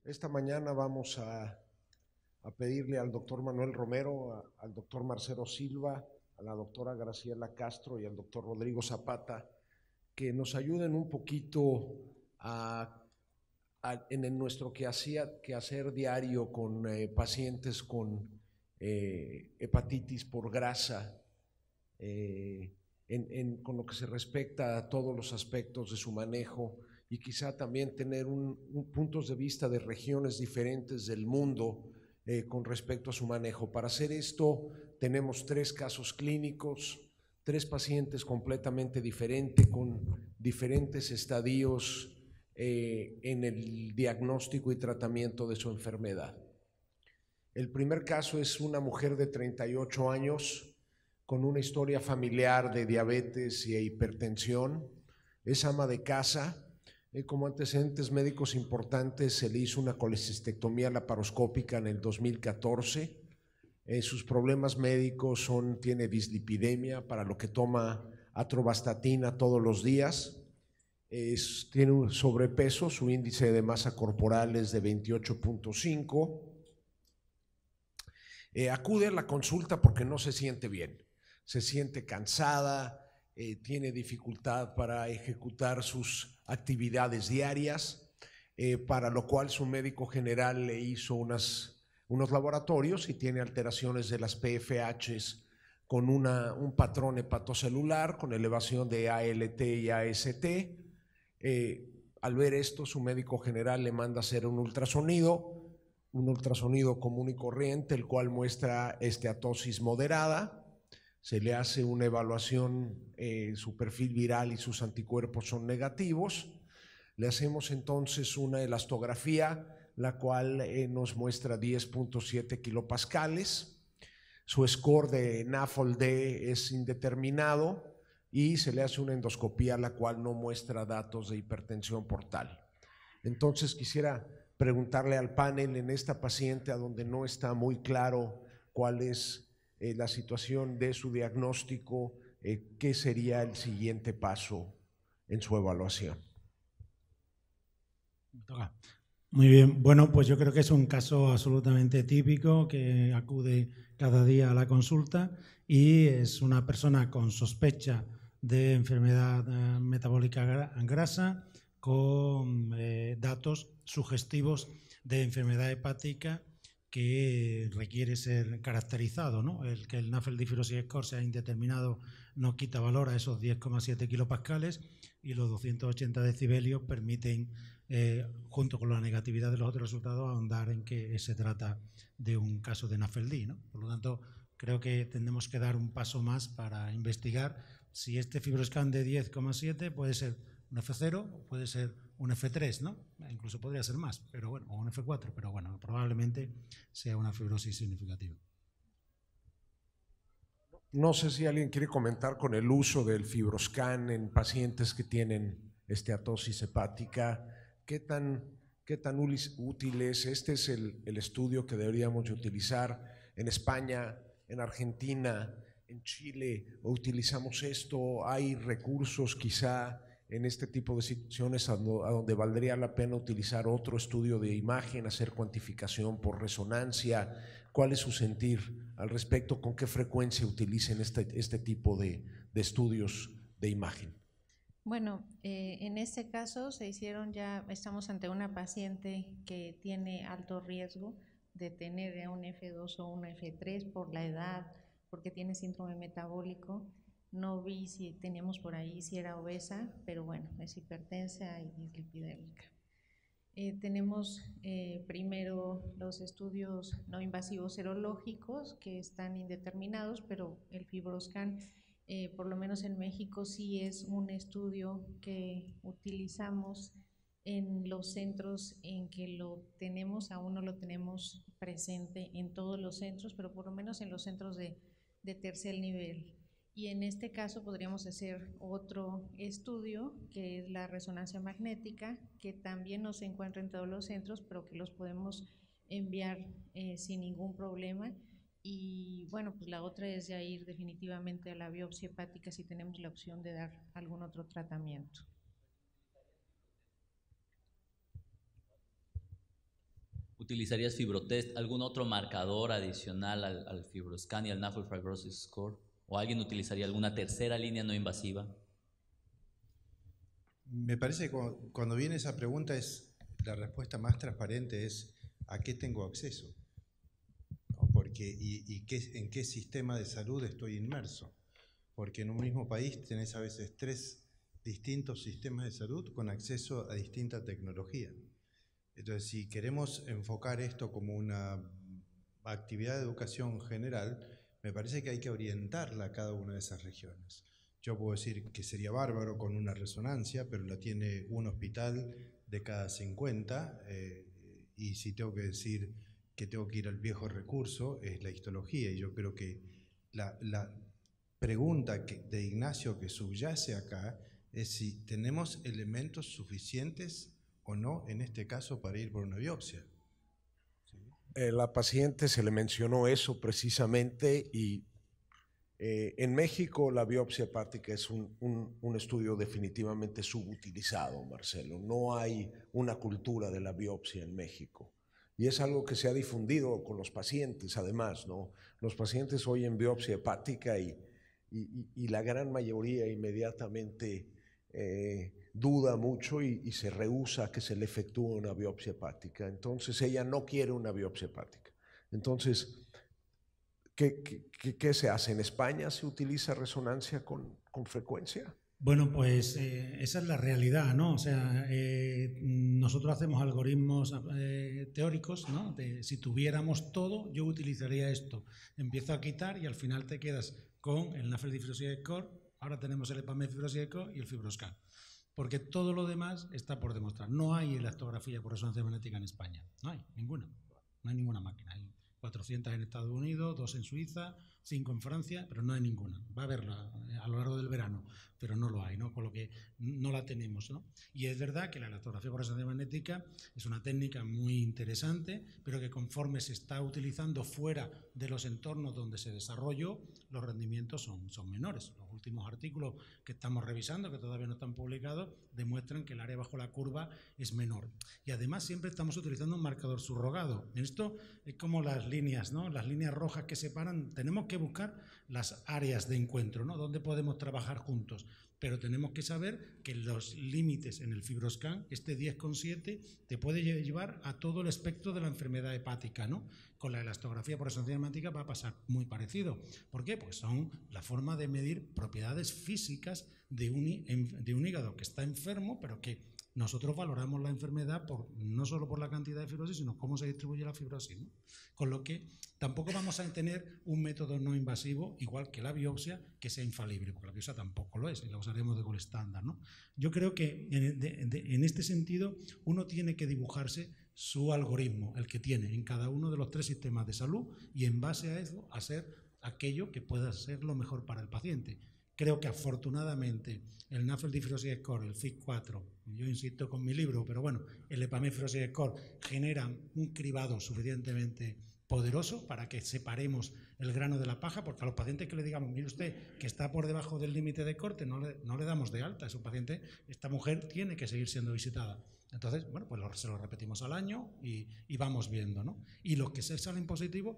Esta mañana vamos a pedirle al doctor Manuel Romero, al doctor Marcelo Silva, a la doctora Graciela Castro y al doctor Rodrigo Zapata que nos ayuden un poquito en nuestro quehacer diario con pacientes con hepatitis por grasa, con lo que se respecta a todos los aspectos de su manejo y quizá también tener puntos de vista de regiones diferentes del mundo con respecto a su manejo. Para hacer esto tenemos 3 casos clínicos, 3 pacientes completamente diferentes con diferentes estadios en el diagnóstico y tratamiento de su enfermedad. El primer caso es una mujer de 38 años con una historia familiar de diabetes y hipertensión. Es ama de casa. Como antecedentes médicos importantes, se le hizo una colecistectomía laparoscópica en el 2014. Sus problemas médicos tiene dislipidemia, para lo que toma atorvastatina todos los días. Tiene un sobrepeso, su índice de masa corporal es de 28.5. Acude a la consulta porque no se siente bien, se siente cansada, tiene dificultad para ejecutar sus actividades diarias, para lo cual su médico general le hizo unos laboratorios y tiene alteraciones de las PFHs con un patrón hepatocelular, con elevación de ALT y AST. Al ver esto, su médico general le manda a hacer un ultrasonido común y corriente, el cual muestra esteatosis moderada. Se le hace una evaluación, su perfil viral y sus anticuerpos son negativos. Le hacemos entonces una elastografía, la cual nos muestra 10.7 kilopascales. Su score de NAFLD es indeterminado y se le hace una endoscopía, la cual no muestra datos de hipertensión portal. Entonces quisiera preguntarle al panel en esta paciente a donde no está muy claro cuál es la situación de su diagnóstico, qué sería el siguiente paso en su evaluación. Muy bien, bueno, pues yo creo que es un caso absolutamente típico que acude cada día a la consulta y es una persona con sospecha de enfermedad metabólica grasa con datos sugestivos de enfermedad hepática que requiere ser caracterizado, ¿no? El que el NAFLD Fibrosis Score sea indeterminado no quita valor a esos 10,7 kilopascales y los 280 decibelios permiten, junto con la negatividad de los otros resultados, ahondar en que se trata de un caso de NAFLD, ¿no? Por lo tanto, creo que tendremos que dar un paso más para investigar si este fibroscan de 10,7 puede ser un F0 o puede ser un F3, ¿no? Incluso podría ser más, pero bueno, o un F4, pero bueno, probablemente sea una fibrosis significativa. No sé si alguien quiere comentar con el uso del fibroscan en pacientes que tienen esteatosis hepática, qué tan útil es. Este es el estudio que deberíamos de utilizar. En España, en Argentina, en Chile utilizamos esto. Hay recursos quizá en este tipo de situaciones a donde valdría la pena utilizar otro estudio de imagen, hacer cuantificación por resonancia. ¿Cuál es su sentir al respecto? ¿Con qué frecuencia utilicen este tipo de estudios de imagen? Bueno, en este caso estamos ante una paciente que tiene alto riesgo de tener un F2 o un F3 por la edad, porque tiene síndrome metabólico. No vi si teníamos por ahí si era obesa, pero bueno, es hipertensa y dislipidémica. Tenemos primero los estudios no invasivos serológicos que están indeterminados, pero el FibroScan, por lo menos en México, sí es un estudio que utilizamos en los centros en que lo tenemos. Aún no lo tenemos presente en todos los centros, pero por lo menos en los centros de tercer nivel. Y en este caso podríamos hacer otro estudio, que es la resonancia magnética, que también no se encuentra en todos los centros, pero que los podemos enviar sin ningún problema. Y bueno, pues la otra es ya ir definitivamente a la biopsia hepática si tenemos la opción de dar algún otro tratamiento. ¿Utilizarías FibroTest, algún otro marcador adicional al FibroScan y al Nasal Fibrosis Score? ¿O alguien utilizaría alguna tercera línea no invasiva? Me parece que cuando viene esa pregunta, la respuesta más transparente es ¿a qué tengo acceso? ¿No? Porque, en qué sistema de salud estoy inmerso. Porque en un mismo país tenés a veces 3 distintos sistemas de salud con acceso a distinta tecnología. Entonces, si queremos enfocar esto como una actividad de educación general, me parece que hay que orientarla a cada una de esas regiones. Yo puedo decir que sería bárbaro con una resonancia, pero la tiene un hospital de cada 50, y si tengo que decir que tengo que ir al viejo recurso, es la histología, y yo creo que la pregunta de Ignacio que subyace acá es si tenemos elementos suficientes o no, en este caso, para ir por una biopsia. ¿Sí? La paciente se le mencionó eso precisamente y en México la biopsia hepática es un estudio definitivamente subutilizado, Marcelo. No hay una cultura de la biopsia en México. Y es algo que se ha difundido con los pacientes, además, ¿no? Los pacientes oyen biopsia hepática y la gran mayoría inmediatamente duda mucho y se rehúsa a que se le efectúe una biopsia hepática. Entonces ella no quiere una biopsia hepática. Entonces, ¿qué se hace? ¿En España se utiliza resonancia con frecuencia? Bueno, pues esa es la realidad, ¿no? O sea, nosotros hacemos algoritmos teóricos, ¿no? De si tuviéramos todo, yo utilizaría esto. Empiezo a quitar y al final te quedas con el Nasal Fibrosis Score. Ahora tenemos el EPAME Fibrosis Score y el FibroScan. Porque todo lo demás está por demostrar. No hay elastografía por resonancia magnética en España. No hay ninguna. No hay ninguna máquina. Hay 400 en Estados Unidos, 2 en Suiza, 5 en Francia, pero no hay ninguna. Va a haberla a lo largo del verano, pero no lo hay, ¿no? Con lo que no la tenemos, ¿no? Y es verdad que la elastografía por resonancia magnética es una técnica muy interesante, pero que conforme se está utilizando fuera de los entornos donde se desarrolló, los rendimientos son menores. Los últimos artículos que estamos revisando, que todavía no están publicados, demuestran que el área bajo la curva es menor. Y además siempre estamos utilizando un marcador subrogado. En esto es como las líneas, ¿no? Las líneas rojas que separan. Tenemos que buscar las áreas de encuentro, ¿no? Donde podemos trabajar juntos. Pero tenemos que saber que los límites en el FibroScan, este 10,7, te puede llevar a todo el espectro de la enfermedad hepática, ¿no? Con la elastografía por resonancia magnética va a pasar muy parecido. ¿Por qué? Pues son la forma de medir propiedades físicas de un hígado que está enfermo, pero que nosotros valoramos la enfermedad no solo por la cantidad de fibrosis, sino cómo se distribuye la fibrosis, ¿no? Con lo que tampoco vamos a tener un método no invasivo, igual que la biopsia, que sea infalible, porque la biopsia tampoco lo es, y la usaremos de gol estándar, ¿no? Yo creo que en este sentido uno tiene que dibujarse su algoritmo, el que tiene en cada uno de los 3 sistemas de salud, y en base a eso hacer aquello que pueda ser lo mejor para el paciente. Creo que afortunadamente el Nasal Fibrosis Score, el FIB4, yo insisto con mi libro, pero bueno, el EPAME Fibrosis Score genera un cribado suficientemente poderoso para que separemos el grano de la paja, porque a los pacientes que le digamos, mire usted, que está por debajo del límite de corte, no le damos de alta. Es un paciente, esta mujer tiene que seguir siendo visitada. Entonces, bueno, pues se lo repetimos al año y vamos viendo, ¿no? Y los que se salen positivos,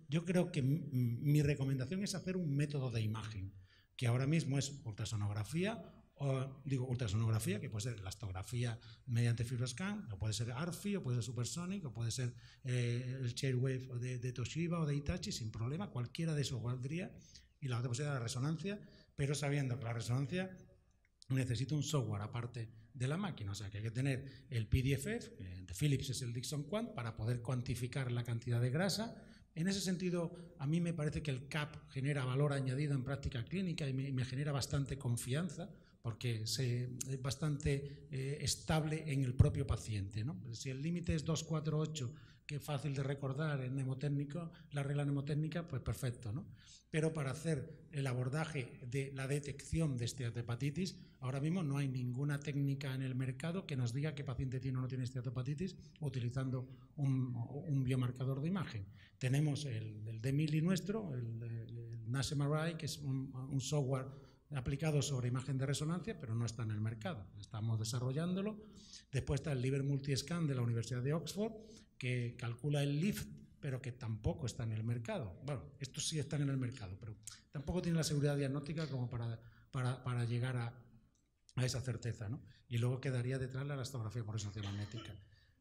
yo creo que mi recomendación es hacer un método de imagen, que ahora mismo es ultrasonografía, ultrasonografía, que puede ser elastografía mediante FibroScan, o puede ser ARFI, o puede ser Supersonic, o puede ser el Chairwave de Toshiba o de Hitachi, sin problema, cualquiera de esos valdría, y la otra posibilidad es la resonancia, pero sabiendo que la resonancia necesita un software aparte de la máquina, o sea que hay que tener el PDFF, de Philips es el Dixon Quant, para poder cuantificar la cantidad de grasa. En ese sentido, a mí me parece que el CAP genera valor añadido en práctica clínica y me genera bastante confianza, porque es bastante estable en el propio paciente, ¿no? Si el límite es 248, que es fácil de recordar en mnemotécnico, la regla mnemotécnica, pues perfecto, ¿no? Pero para hacer el abordaje de la detección de esteatohepatitis, ahora mismo no hay ninguna técnica en el mercado que nos diga qué paciente tiene o no tiene esteatohepatitis utilizando un biomarcador de imagen. Tenemos el de Mili nuestro, el NASMRI, que es un software aplicado sobre imagen de resonancia, pero no está en el mercado. Estamos desarrollándolo. Después está el Liver Multiscan de la Universidad de Oxford, que calcula el lift, pero que tampoco está en el mercado. Bueno, estos sí están en el mercado, pero tampoco tiene la seguridad diagnóstica como para llegar a esa certeza, ¿no? Y luego quedaría detrás la elastografía por resonancia magnética.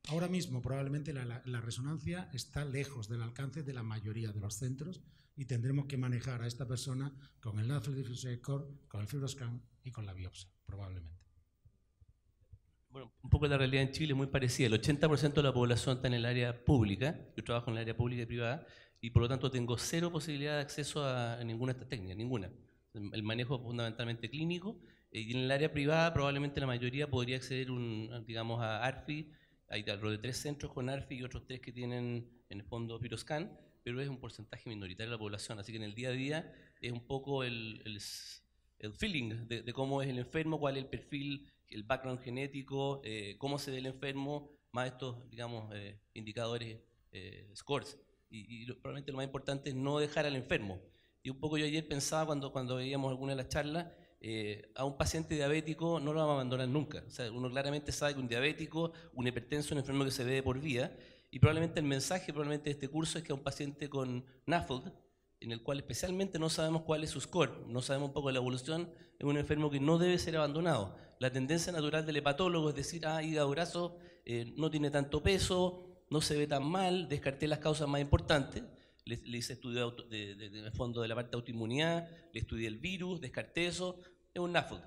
Ahora mismo probablemente la resonancia está lejos del alcance de la mayoría de los centros y tendremos que manejar a esta persona con el NAFLD Diffusion Score, con el FibroScan y con la biopsia, probablemente. Bueno, un poco la realidad en Chile es muy parecida. El 80% de la población está en el área pública. Yo trabajo en el área pública y privada y por lo tanto tengo cero posibilidad de acceso a ninguna de estas técnicas, ninguna. El manejo es fundamentalmente clínico y en el área privada probablemente la mayoría podría acceder digamos, a ARFI. Hay alrededor de 3 centros con ARFI y otros 3 que tienen en el fondo FibroScan, pero es un porcentaje minoritario de la población. Así que en el día a día es un poco el feeling de cómo es el enfermo, cuál es el perfil, el background genético, cómo se ve el enfermo, más estos, digamos, indicadores, scores. Y probablemente lo más importante es no dejar al enfermo. Y un poco yo ayer pensaba cuando veíamos alguna de las charlas, a un paciente diabético no lo vamos a abandonar nunca. O sea, uno claramente sabe que un diabético, un hipertenso, es un enfermo que se ve de por vida, y probablemente el mensaje de este curso es que a un paciente con NAFLD, en el cual especialmente no sabemos cuál es su score, no sabemos un poco de la evolución, es un enfermo que no debe ser abandonado. La tendencia natural del hepatólogo es decir, hígado graso no tiene tanto peso, no se ve tan mal, descarté las causas más importantes, le hice estudio de fondo de la parte de autoinmunidad, le estudié el virus, descarté eso, es un NAFLD.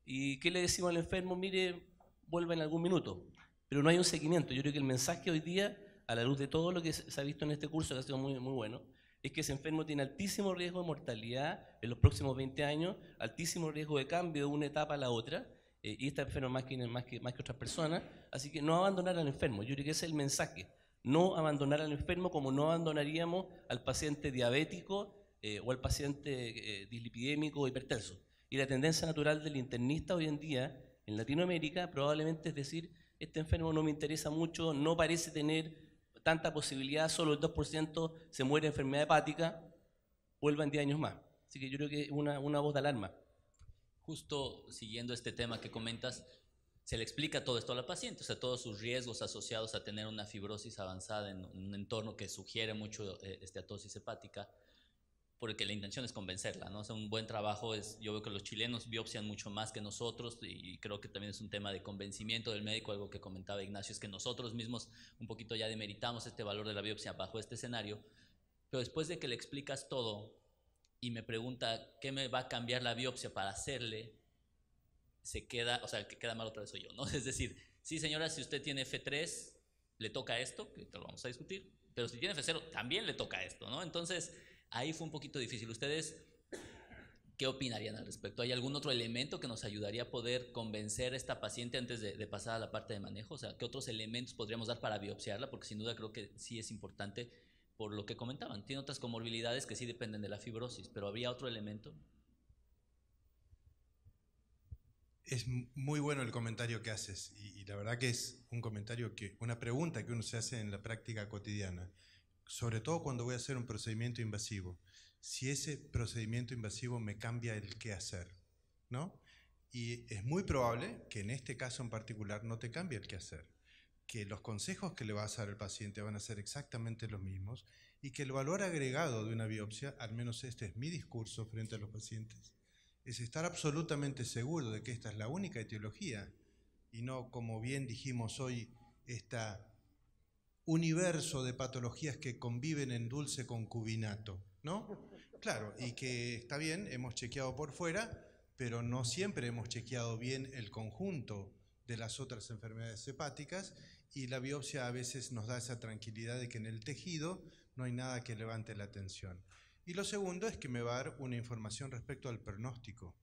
¿Y qué le decimos al enfermo? Mire, vuelva en algún minuto. Pero no hay un seguimiento. Yo creo que el mensaje hoy día, a la luz de todo lo que se ha visto en este curso, que ha sido muy, muy bueno, es que ese enfermo tiene altísimo riesgo de mortalidad en los próximos 20 años, altísimo riesgo de cambio de una etapa a la otra, y está enfermo más que otras personas, así que no abandonar al enfermo. Yo creo que ese es el mensaje. No abandonar al enfermo como no abandonaríamos al paciente diabético o al paciente dislipidémico o hipertenso. Y la tendencia natural del internista hoy en día en Latinoamérica probablemente es decir, este enfermo no me interesa mucho, no parece tener tanta posibilidad, solo el 2% se muere de enfermedad hepática, vuelva en 10 años más. Así que yo creo que es una voz de alarma. Justo siguiendo este tema que comentas, se le explica todo esto a la paciente, o sea, todos sus riesgos asociados a tener una fibrosis avanzada en un entorno que sugiere mucho esteatosis hepática, porque la intención es convencerla, ¿no? O sea, un buen trabajo es, yo veo que los chilenos biopsian mucho más que nosotros y creo que también es un tema de convencimiento del médico, algo que comentaba Ignacio, es que nosotros mismos un poquito ya demeritamos este valor de la biopsia bajo este escenario, pero después de que le explicas todo y me pregunta qué me va a cambiar la biopsia para hacerle, se queda, o sea, el que queda mal otra vez soy yo, ¿no? Es decir, sí señora, si usted tiene F3, le toca esto, que te lo vamos a discutir, pero si tiene F0, también le toca esto, ¿no? Entonces, ahí fue un poquito difícil. ¿Ustedes qué opinarían al respecto? ¿Hay algún otro elemento que nos ayudaría a poder convencer a esta paciente antes de pasar a la parte de manejo? O sea, ¿qué otros elementos podríamos dar para biopsiarla? Porque sin duda creo que sí es importante por lo que comentaban. Tiene otras comorbilidades que sí dependen de la fibrosis, pero ¿habría otro elemento? Es muy bueno el comentario que haces y la verdad que es un comentario una pregunta que uno se hace en la práctica cotidiana, sobre todo cuando voy a hacer un procedimiento invasivo. Si ese procedimiento invasivo me cambia el qué hacer, ¿no? Y es muy probable que en este caso en particular no te cambie el qué hacer, que los consejos que le vas a dar al paciente van a ser exactamente los mismos y que el valor agregado de una biopsia, al menos este es mi discurso frente a los pacientes, es estar absolutamente seguro de que esta es la única etiología y no, como bien dijimos hoy, este universo de patologías que conviven en dulce concubinato, ¿no? Claro, y que está bien, hemos chequeado por fuera, pero no siempre hemos chequeado bien el conjunto de las otras enfermedades hepáticas y la biopsia a veces nos da esa tranquilidad de que en el tejido no hay nada que levante la atención. Y lo segundo es que me va a dar una información respecto al pronóstico,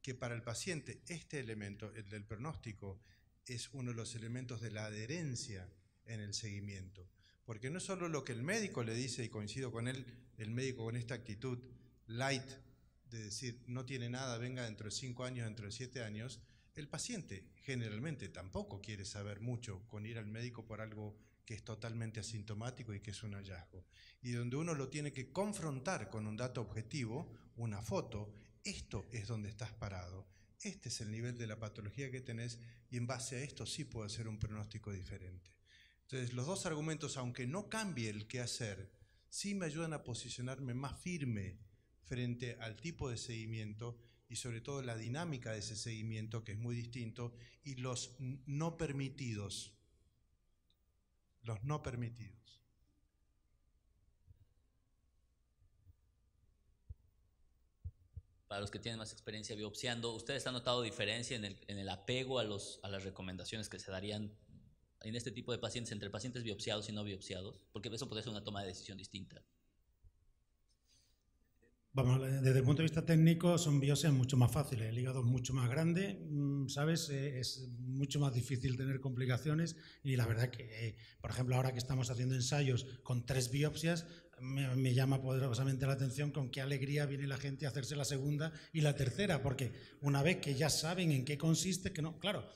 que para el paciente este elemento, el del pronóstico, es uno de los elementos de la adherencia en el seguimiento. Porque no es solo lo que el médico le dice, y coincido con él, el médico con esta actitud light, de decir no tiene nada, venga dentro de 5 años, dentro de 7 años, el paciente generalmente tampoco quiere saber mucho con ir al médico por algo que es totalmente asintomático y que es un hallazgo. Y donde uno lo tiene que confrontar con un dato objetivo, una foto, esto es donde estás parado, este es el nivel de la patología que tenés y en base a esto sí puedo hacer un pronóstico diferente. Entonces, los dos argumentos, aunque no cambie el qué hacer, sí me ayudan a posicionarme más firme frente al tipo de seguimiento y sobre todo la dinámica de ese seguimiento, que es muy distinto, y los no permitidos. Los no permitidos. Para los que tienen más experiencia biopsiando, ¿ustedes han notado diferencia en el apego a las recomendaciones que se darían en este tipo de pacientes entre pacientes biopsiados y no biopsiados? Porque eso puede ser una toma de decisión distinta. Vamos, desde el punto de vista técnico son biopsias mucho más fáciles, el hígado es mucho más grande, ¿sabes? Es mucho más difícil tener complicaciones y la verdad que, por ejemplo, ahora que estamos haciendo ensayos con 3 biopsias, me llama poderosamente la atención con qué alegría viene la gente a hacerse la segunda y la tercera, porque una vez que ya saben en qué consiste, que no, claro,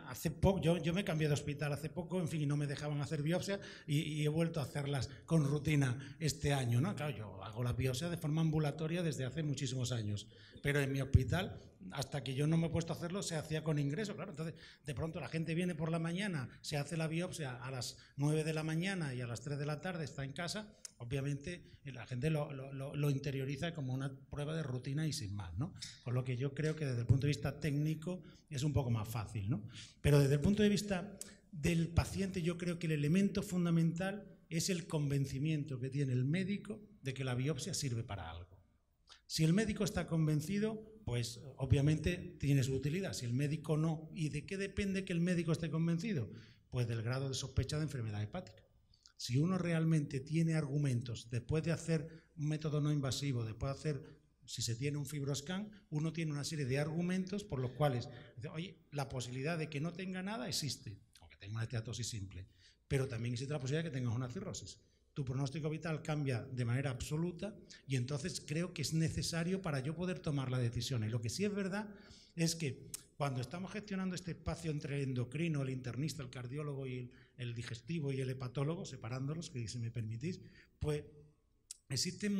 hace poco, yo me cambié de hospital hace poco, en fin, y no me dejaban hacer biopsias y he vuelto a hacerlas con rutina este año, ¿no? Claro, yo hago la biopsia de forma ambulatoria desde hace muchísimos años, pero en mi hospital, hasta que yo no me he puesto a hacerlo, se hacía con ingreso, claro. Entonces, de pronto la gente viene por la mañana, se hace la biopsia a las 9 de la mañana y a las 3 de la tarde está en casa. Obviamente la gente lo interioriza como una prueba de rutina y sin más, ¿no? Con lo que yo creo que desde el punto de vista técnico es un poco más fácil, ¿no? Pero desde el punto de vista del paciente yo creo que el elemento fundamental es el convencimiento que tiene el médico de que la biopsia sirve para algo. Si el médico está convencido, pues obviamente tiene su utilidad. Si el médico no, ¿y de qué depende que el médico esté convencido? Pues del grado de sospecha de enfermedad hepática. Si uno realmente tiene argumentos, después de hacer un método no invasivo, después de hacer, si se tiene un fibroscan, uno tiene una serie de argumentos por los cuales, oye, la posibilidad de que no tenga nada existe, aunque tenga una esteatosis simple, pero también existe la posibilidad de que tengas una cirrosis. Tu pronóstico vital cambia de manera absoluta y entonces creo que es necesario para yo poder tomar la decisión. Y lo que sí es verdad es que cuando estamos gestionando este espacio entre el endocrino, el internista, el cardiólogo y el digestivo y el hepatólogo, separándolos, que si me permitís, pues existe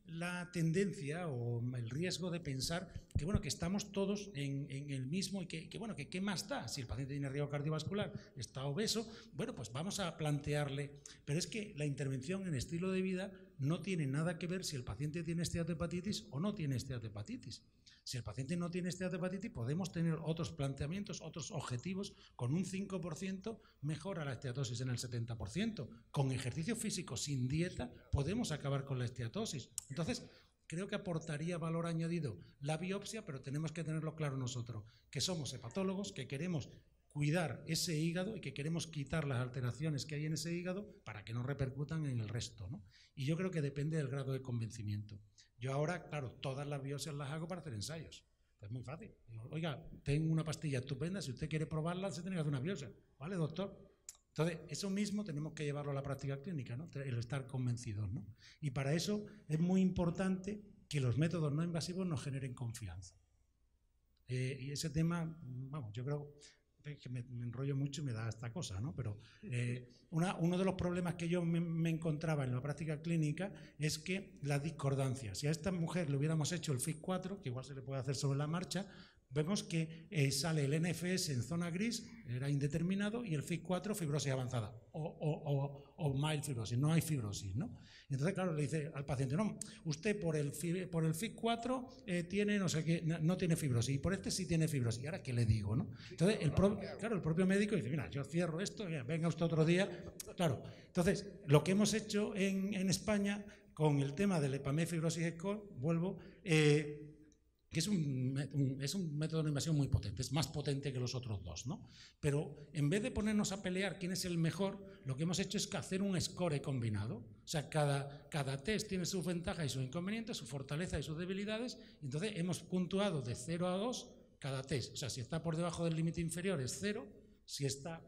la tendencia o el riesgo de pensar que, bueno, que estamos todos en el mismo y que bueno, que qué más da. Si el paciente tiene riesgo cardiovascular, está obeso, bueno, pues vamos a plantearle. Pero es que la intervención en estilo de vida no tiene nada que ver si el paciente tiene esteatohepatitis o no tiene esteatohepatitis. Si el paciente no tiene esteatohepatitis, podemos tener otros planteamientos, otros objetivos. Con un 5% mejora la esteatosis en el 70%. Con ejercicio físico sin dieta podemos acabar con la esteatosis. Entonces, creo que aportaría valor añadido la biopsia, pero tenemos que tenerlo claro nosotros, que somos hepatólogos, que queremos cuidar ese hígado y que queremos quitar las alteraciones que hay en ese hígado para que no repercutan en el resto, ¿no? Y yo creo que depende del grado de convencimiento. Yo ahora, claro, todas las biopsias las hago para hacer ensayos. Es muy fácil. Digo, oiga, tengo una pastilla estupenda, si usted quiere probarla, se tiene que hacer una biopsia. ¿Vale, doctor? Entonces, eso mismo tenemos que llevarlo a la práctica clínica, ¿no? El estar convencidos, ¿no? Y para eso es muy importante que los métodos no invasivos nos generen confianza. Y ese tema, vamos, yo creo que me enrollo mucho y me da esta cosa, ¿no? Pero uno de los problemas que yo me encontraba en la práctica clínica es que la discordancia. Si a esta mujer le hubiéramos hecho el FIC4, que igual se le puede hacer sobre la marcha, vemos que sale el NFS en zona gris, era indeterminado, y el FIC4 fibrosis avanzada, o mild fibrosis, no hay fibrosis, ¿no? Y entonces, claro, le dice al paciente, no, usted por el FIC4 tiene no sé qué, no tiene fibrosis, y por este sí tiene fibrosis. ¿Y ahora qué le digo, no? Entonces, el propio médico dice, mira, yo cierro esto, venga usted otro día. Claro, entonces, lo que hemos hecho en España con el tema del EPAME fibrosis score, vuelvo, que es un método de invasión muy potente, es más potente que los otros dos, ¿no? Pero en vez de ponernos a pelear quién es el mejor, lo que hemos hecho es hacer un score combinado. O sea, cada test tiene sus ventajas y sus inconvenientes, su fortaleza y sus debilidades. Entonces hemos puntuado de 0 a 2 cada test. O sea, si está por debajo del límite inferior es 0, si está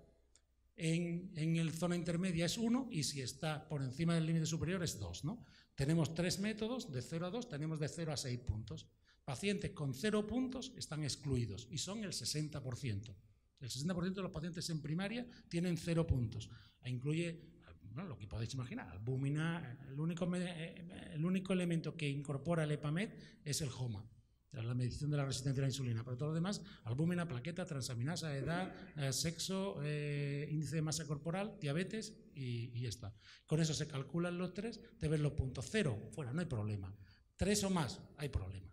en el zona intermedia es 1 y si está por encima del límite superior es 2, ¿no? Tenemos 3 métodos, de 0 a 2, tenemos de 0 a 6 puntos. Pacientes con 0 puntos están excluidos y son el 60%. El 60% de los pacientes en primaria tienen 0 puntos. Incluye bueno, lo que podéis imaginar. Albúmina, el único elemento que incorpora el EPAMED es el HOMA, la medición de la resistencia a la insulina, pero todo lo demás, albúmina, plaqueta, transaminasa, edad, sexo, índice de masa corporal, diabetes y ya está. Con eso se calculan los 3, te ves los puntos. 0, fuera, no hay problema. 3 o más, hay problema.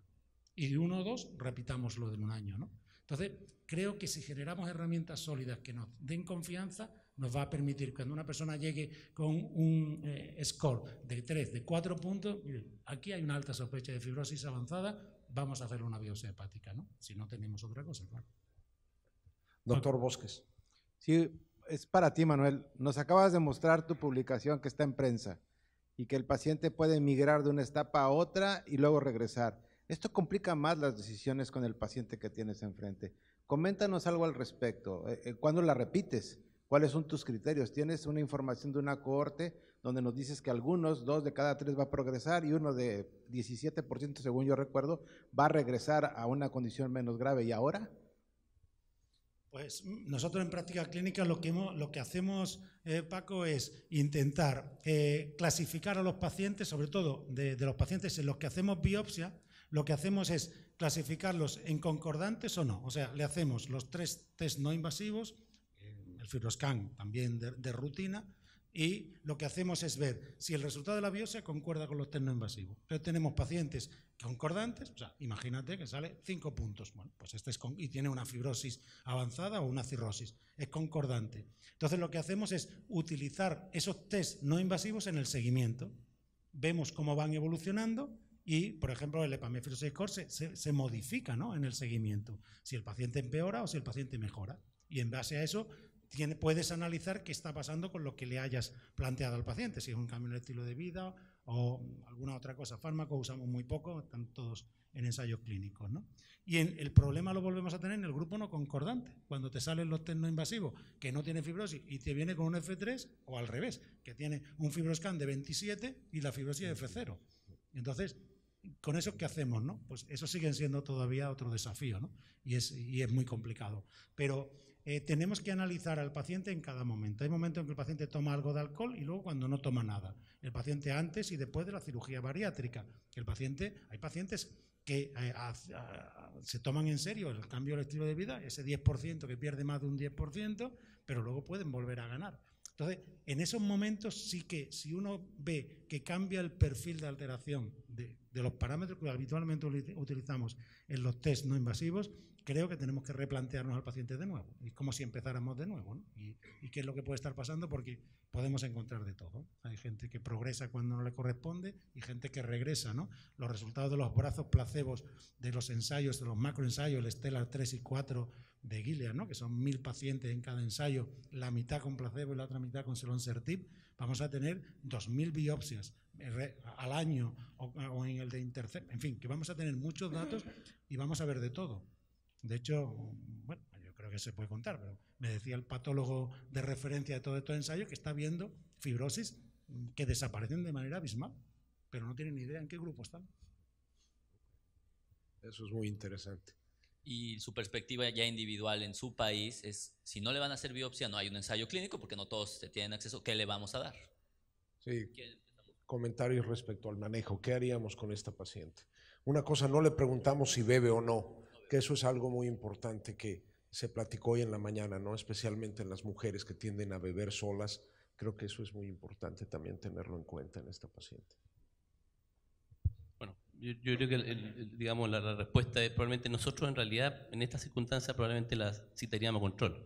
Y 1 o 2, repitámoslo en un año, ¿no? Entonces, creo que si generamos herramientas sólidas que nos den confianza, nos va a permitir que cuando una persona llegue con un score de 3, de 4 puntos, aquí hay una alta sospecha de fibrosis avanzada, vamos a hacer una biopsia hepática, ¿no? Si no tenemos otra cosa, claro. Doctor Bosques. Sí, es para ti, Manuel. Nos acabas de mostrar tu publicación que está en prensa y que el paciente puede migrar de una etapa a otra y luego regresar. Esto complica más las decisiones con el paciente que tienes enfrente. Coméntanos algo al respecto. ¿Cuándo la repites? ¿Cuáles son tus criterios? ¿Tienes una información de una cohorte donde nos dices que algunos, 2 de cada 3 va a progresar y uno de 17%, según yo recuerdo, va a regresar a una condición menos grave? ¿Y ahora? Pues nosotros en práctica clínica lo que hacemos, Paco, es intentar clasificar a los pacientes, sobre todo de los pacientes en los que hacemos biopsia. Lo que hacemos es clasificarlos en concordantes o no. O sea, le hacemos los 3 test no invasivos, el FibroScan también de rutina, y lo que hacemos es ver si el resultado de la biopsia concuerda con los test no invasivos. Entonces tenemos pacientes concordantes, o sea, imagínate que sale 5 puntos. Bueno, pues este es y tiene una fibrosis avanzada o una cirrosis, es concordante. Entonces lo que hacemos es utilizar esos test no invasivos en el seguimiento. Vemos cómo van evolucionando. Y, por ejemplo, el EPAMED Fibrosis Score se modifica, ¿no?, en el seguimiento, si el paciente empeora o si el paciente mejora. Y en base a eso puedes analizar qué está pasando con lo que le hayas planteado al paciente, si es un cambio en el estilo de vida o alguna otra cosa. Fármacos usamos muy poco, están todos en ensayos clínicos, ¿no? Y el problema lo volvemos a tener en el grupo no concordante, cuando te salen los test no invasivos que no tiene fibrosis y te viene con un F3, o al revés, que tiene un FibroScan de 27 y la fibrosis de F0. Entonces, ¿con eso qué hacemos, no? Pues eso sigue siendo todavía otro desafío, ¿no? Y es muy complicado. Pero tenemos que analizar al paciente en cada momento. Hay momentos en que el paciente toma algo de alcohol y luego cuando no toma nada. El paciente antes y después de la cirugía bariátrica. Hay pacientes que se toman en serio el cambio del estilo de vida, ese 10% que pierde más de un 10%, pero luego pueden volver a ganar. Entonces, en esos momentos sí que si uno ve que cambia el perfil de alteración de los parámetros que habitualmente utilizamos en los test no invasivos, creo que tenemos que replantearnos al paciente de nuevo. Es como si empezáramos de nuevo, ¿no? Y qué es lo que puede estar pasando, porque podemos encontrar de todo. Hay gente que progresa cuando no le corresponde y gente que regresa, ¿no? Los resultados de los brazos placebos de los ensayos, de los macroensayos, el Stellar 3 y 4 de Gilead, ¿no?, que son 1000 pacientes en cada ensayo, la mitad con placebo y la otra mitad con selonsertib, vamos a tener 2000 biopsias al año o en el de Intercept, en fin, que vamos a tener muchos datos y vamos a ver de todo. De hecho, bueno, yo creo que se puede contar, pero me decía el patólogo de referencia de todos estos ensayos que está viendo fibrosis que desaparecen de manera abismal, pero no tienen ni idea en qué grupo están. Eso es muy interesante. Y su perspectiva ya individual en su país es, si no le van a hacer biopsia, no hay un ensayo clínico porque no todos tienen acceso, ¿qué le vamos a dar? Sí, comentarios respecto al manejo. ¿Qué haríamos con esta paciente? Una cosa, no le preguntamos si bebe o no, que eso es algo muy importante que se platicó hoy en la mañana, ¿no? Especialmente en las mujeres que tienden a beber solas. Creo que eso es muy importante también tenerlo en cuenta en esta paciente. Bueno, yo creo que digamos, la respuesta es probablemente nosotros en realidad en esta circunstancia probablemente la citaríamos control.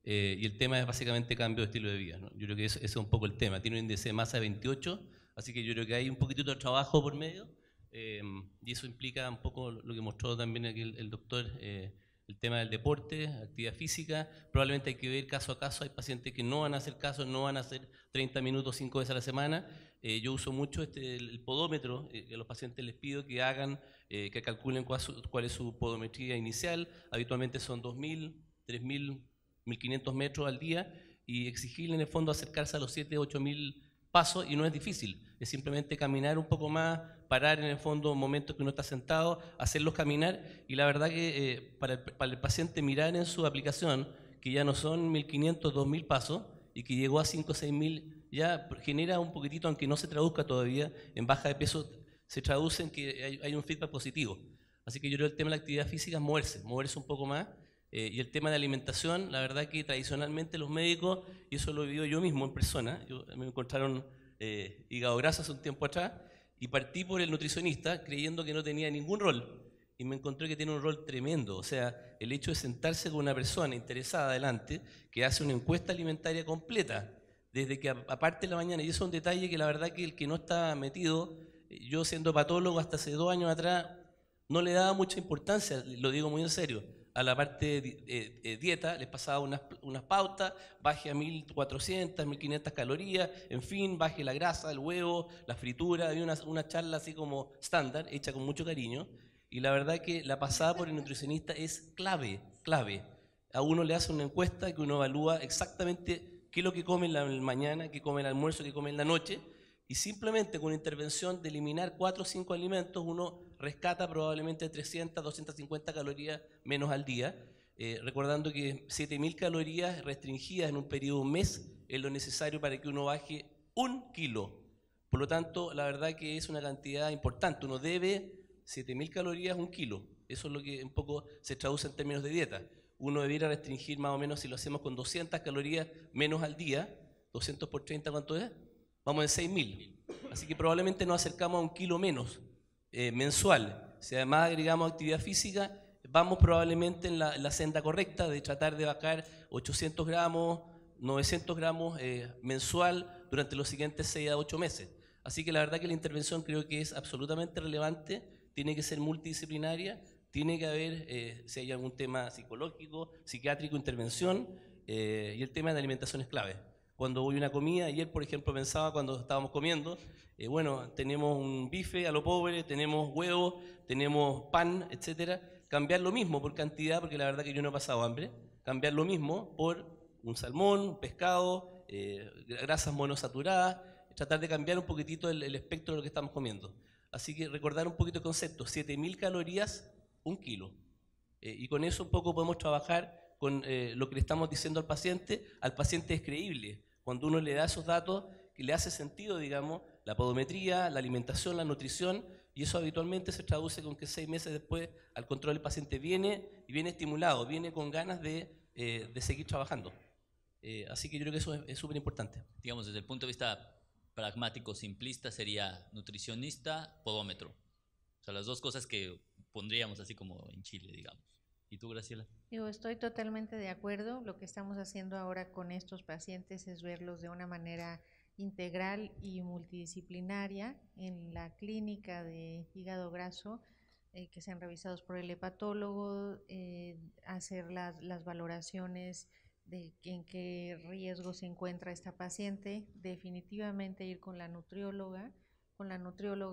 Y el tema es básicamente cambio de estilo de vida, ¿no? Yo creo que ese es un poco el tema. Tiene un índice de masa de 28, así que yo creo que hay un poquitito de trabajo por medio. Y eso implica un poco lo que mostró también aquí el doctor, el tema del deporte, actividad física. Probablemente hay que ver caso a caso. Hay pacientes que no van a hacer caso, no van a hacer 30 minutos 5 veces a la semana. Yo uso mucho el podómetro, a los pacientes les pido que hagan, que calculen cuál es su podometría inicial. Habitualmente son 2.000, 3.000, 1.500 metros al día y exigirle en el fondo acercarse a los 7.000, 8.000 pasos, y no es difícil, es simplemente caminar un poco más, parar en el fondo momentos que uno está sentado, hacerlos caminar, y la verdad que para el paciente mirar en su aplicación que ya no son 1.500, 2.000 pasos y que llegó a 5.000 o 6.000 ya genera un poquitito, aunque no se traduzca todavía en baja de peso, se traduce en que hay un feedback positivo. Así que yo creo que el tema de la actividad física es moverse un poco más. Y el tema de alimentación, la verdad que tradicionalmente los médicos, y eso lo he vivido yo mismo en persona, me encontraron hígado graso hace un tiempo atrás, y partí por el nutricionista creyendo que no tenía ningún rol. Y me encontré que tiene un rol tremendo. O sea, el hecho de sentarse con una persona interesada adelante, que hace una encuesta alimentaria completa, desde que aparte de la mañana, y eso es un detalle que la verdad que el que no está metido, yo siendo patólogo hasta hace 2 años atrás, no le daba mucha importancia, lo digo muy en serio, a la parte de dieta, les pasaba unas pautas, baje a 1400, 1500 calorías, en fin, baje la grasa, el huevo, la fritura, había una charla así como estándar, hecha con mucho cariño, y la verdad que la pasada por el nutricionista es clave. A uno le hace una encuesta que uno evalúa exactamente qué es lo que come en la mañana, qué come en el almuerzo, qué come en la noche, y simplemente con una intervención de eliminar 4 o 5 alimentos, uno rescata probablemente 300, 250 calorías menos al día, recordando que 7000 calorías restringidas en un periodo de un mes es lo necesario para que uno baje 1 kilo. Por lo tanto, la verdad que es una cantidad importante. Uno debe 7000 calorías, 1 kilo. Eso es lo que un poco se traduce en términos de dieta. Uno debiera restringir más o menos, si lo hacemos con 200 calorías menos al día, 200 por 30, ¿cuánto es? Vamos en 6000. Así que probablemente nos acercamos a 1 kilo menos mensual. Si además agregamos actividad física, vamos probablemente en la senda correcta de tratar de bajar 800 gramos, 900 gramos mensual durante los siguientes 6 a 8 meses. Así que la verdad que la intervención creo que es absolutamente relevante, tiene que ser multidisciplinaria, tiene que haber, si hay algún tema psicológico, psiquiátrico, intervención, y el tema de alimentación es clave. Cuando voy a una comida, ayer por ejemplo pensaba cuando estábamos comiendo, bueno, tenemos un bife a lo pobre, tenemos huevos, tenemos pan, etcétera, cambiar lo mismo por cantidad, porque la verdad que yo no he pasado hambre, cambiar lo mismo por un salmón, un pescado, grasas monosaturadas, tratar de cambiar un poquitito el espectro de lo que estamos comiendo. Así que recordar un poquito el concepto, 7000 calorías, 1 kilo. Y con eso un poco podemos trabajar con lo que le estamos diciendo al paciente es creíble. Cuando uno le da esos datos, que le hace sentido, digamos, la podometría, la alimentación, la nutrición, y eso habitualmente se traduce con que 6 meses después al control el paciente viene estimulado, viene con ganas de seguir trabajando. Así que yo creo que eso es súper importante. Digamos, desde el punto de vista pragmático, simplista, sería nutricionista, podómetro. O sea, las dos cosas que pondríamos así como en Chile, digamos. ¿Y tú, Graciela? Yo estoy totalmente de acuerdo. Lo que estamos haciendo ahora con estos pacientes es verlos de una manera integral y multidisciplinaria en la clínica de hígado graso, que sean revisados por el hepatólogo, hacer las valoraciones de en qué riesgo se encuentra esta paciente, definitivamente ir con la nutrióloga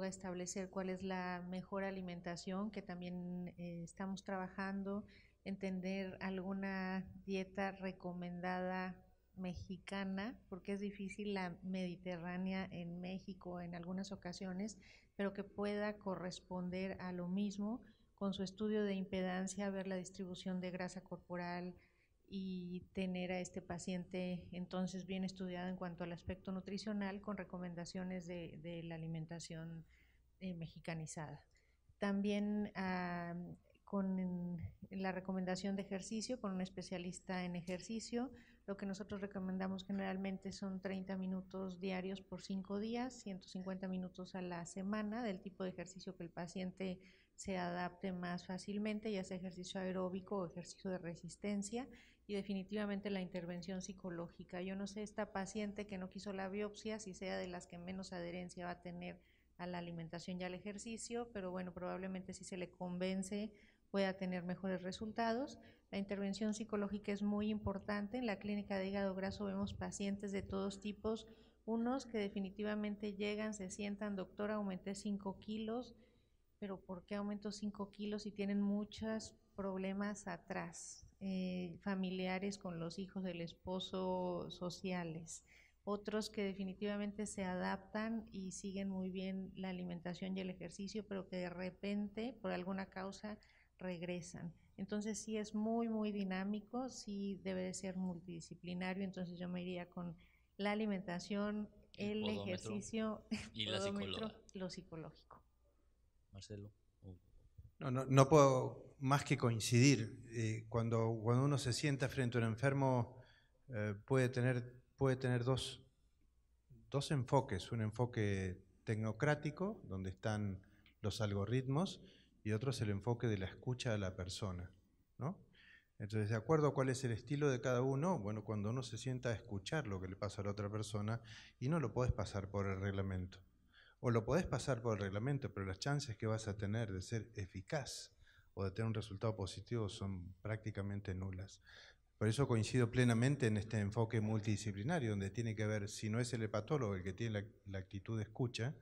establecer cuál es la mejor alimentación, que también estamos trabajando, entender alguna dieta recomendada mexicana, porque es difícil la mediterránea en México en algunas ocasiones, pero que pueda corresponder a lo mismo con su estudio de impedancia, ver la distribución de grasa corporal y tener a este paciente entonces bien estudiado en cuanto al aspecto nutricional con recomendaciones de la alimentación mexicanizada. También con la recomendación de ejercicio, con un especialista en ejercicio. Lo que nosotros recomendamos generalmente son 30 minutos diarios por 5 días, 150 minutos a la semana, del tipo de ejercicio que el paciente se adapte más fácilmente, ya sea ejercicio aeróbico o ejercicio de resistencia, y definitivamente la intervención psicológica. Yo no sé, esta paciente que no quiso la biopsia, si sea de las que menos adherencia va a tener a la alimentación y al ejercicio, pero bueno, probablemente si se le convence pueda tener mejores resultados. La intervención psicológica es muy importante. En la clínica de hígado graso vemos pacientes de todos tipos, unos que definitivamente llegan, se sientan, doctora, aumenté 5 kilos, pero ¿por qué aumento 5 kilos si tienen muchos problemas atrás? Familiares con los hijos del esposo, sociales. Otros que definitivamente se adaptan y siguen muy bien la alimentación y el ejercicio, pero que de repente, por alguna causa, regresan. Entonces sí es muy, muy dinámico, sí debe de ser multidisciplinario, entonces yo me iría con la alimentación, el podómetro ejercicio, y la psicóloga. lo psicológico. Marcelo. No puedo más que coincidir. Cuando uno se sienta frente a un enfermo, puede tener dos enfoques. Un enfoque tecnocrático, donde están los algoritmos, y otro es el enfoque de la escucha de la persona, ¿no? Entonces, de acuerdo a cuál es el estilo de cada uno, bueno, cuando uno se sienta a escuchar lo que le pasa a la otra persona, y no lo podés pasar por el reglamento. O lo podés pasar por el reglamento, pero las chances que vas a tener de ser eficaz o de tener un resultado positivo son prácticamente nulas. Por eso coincido plenamente en este enfoque multidisciplinario, donde tiene que haber, si no es el hepatólogo el que tiene la actitud de escucha,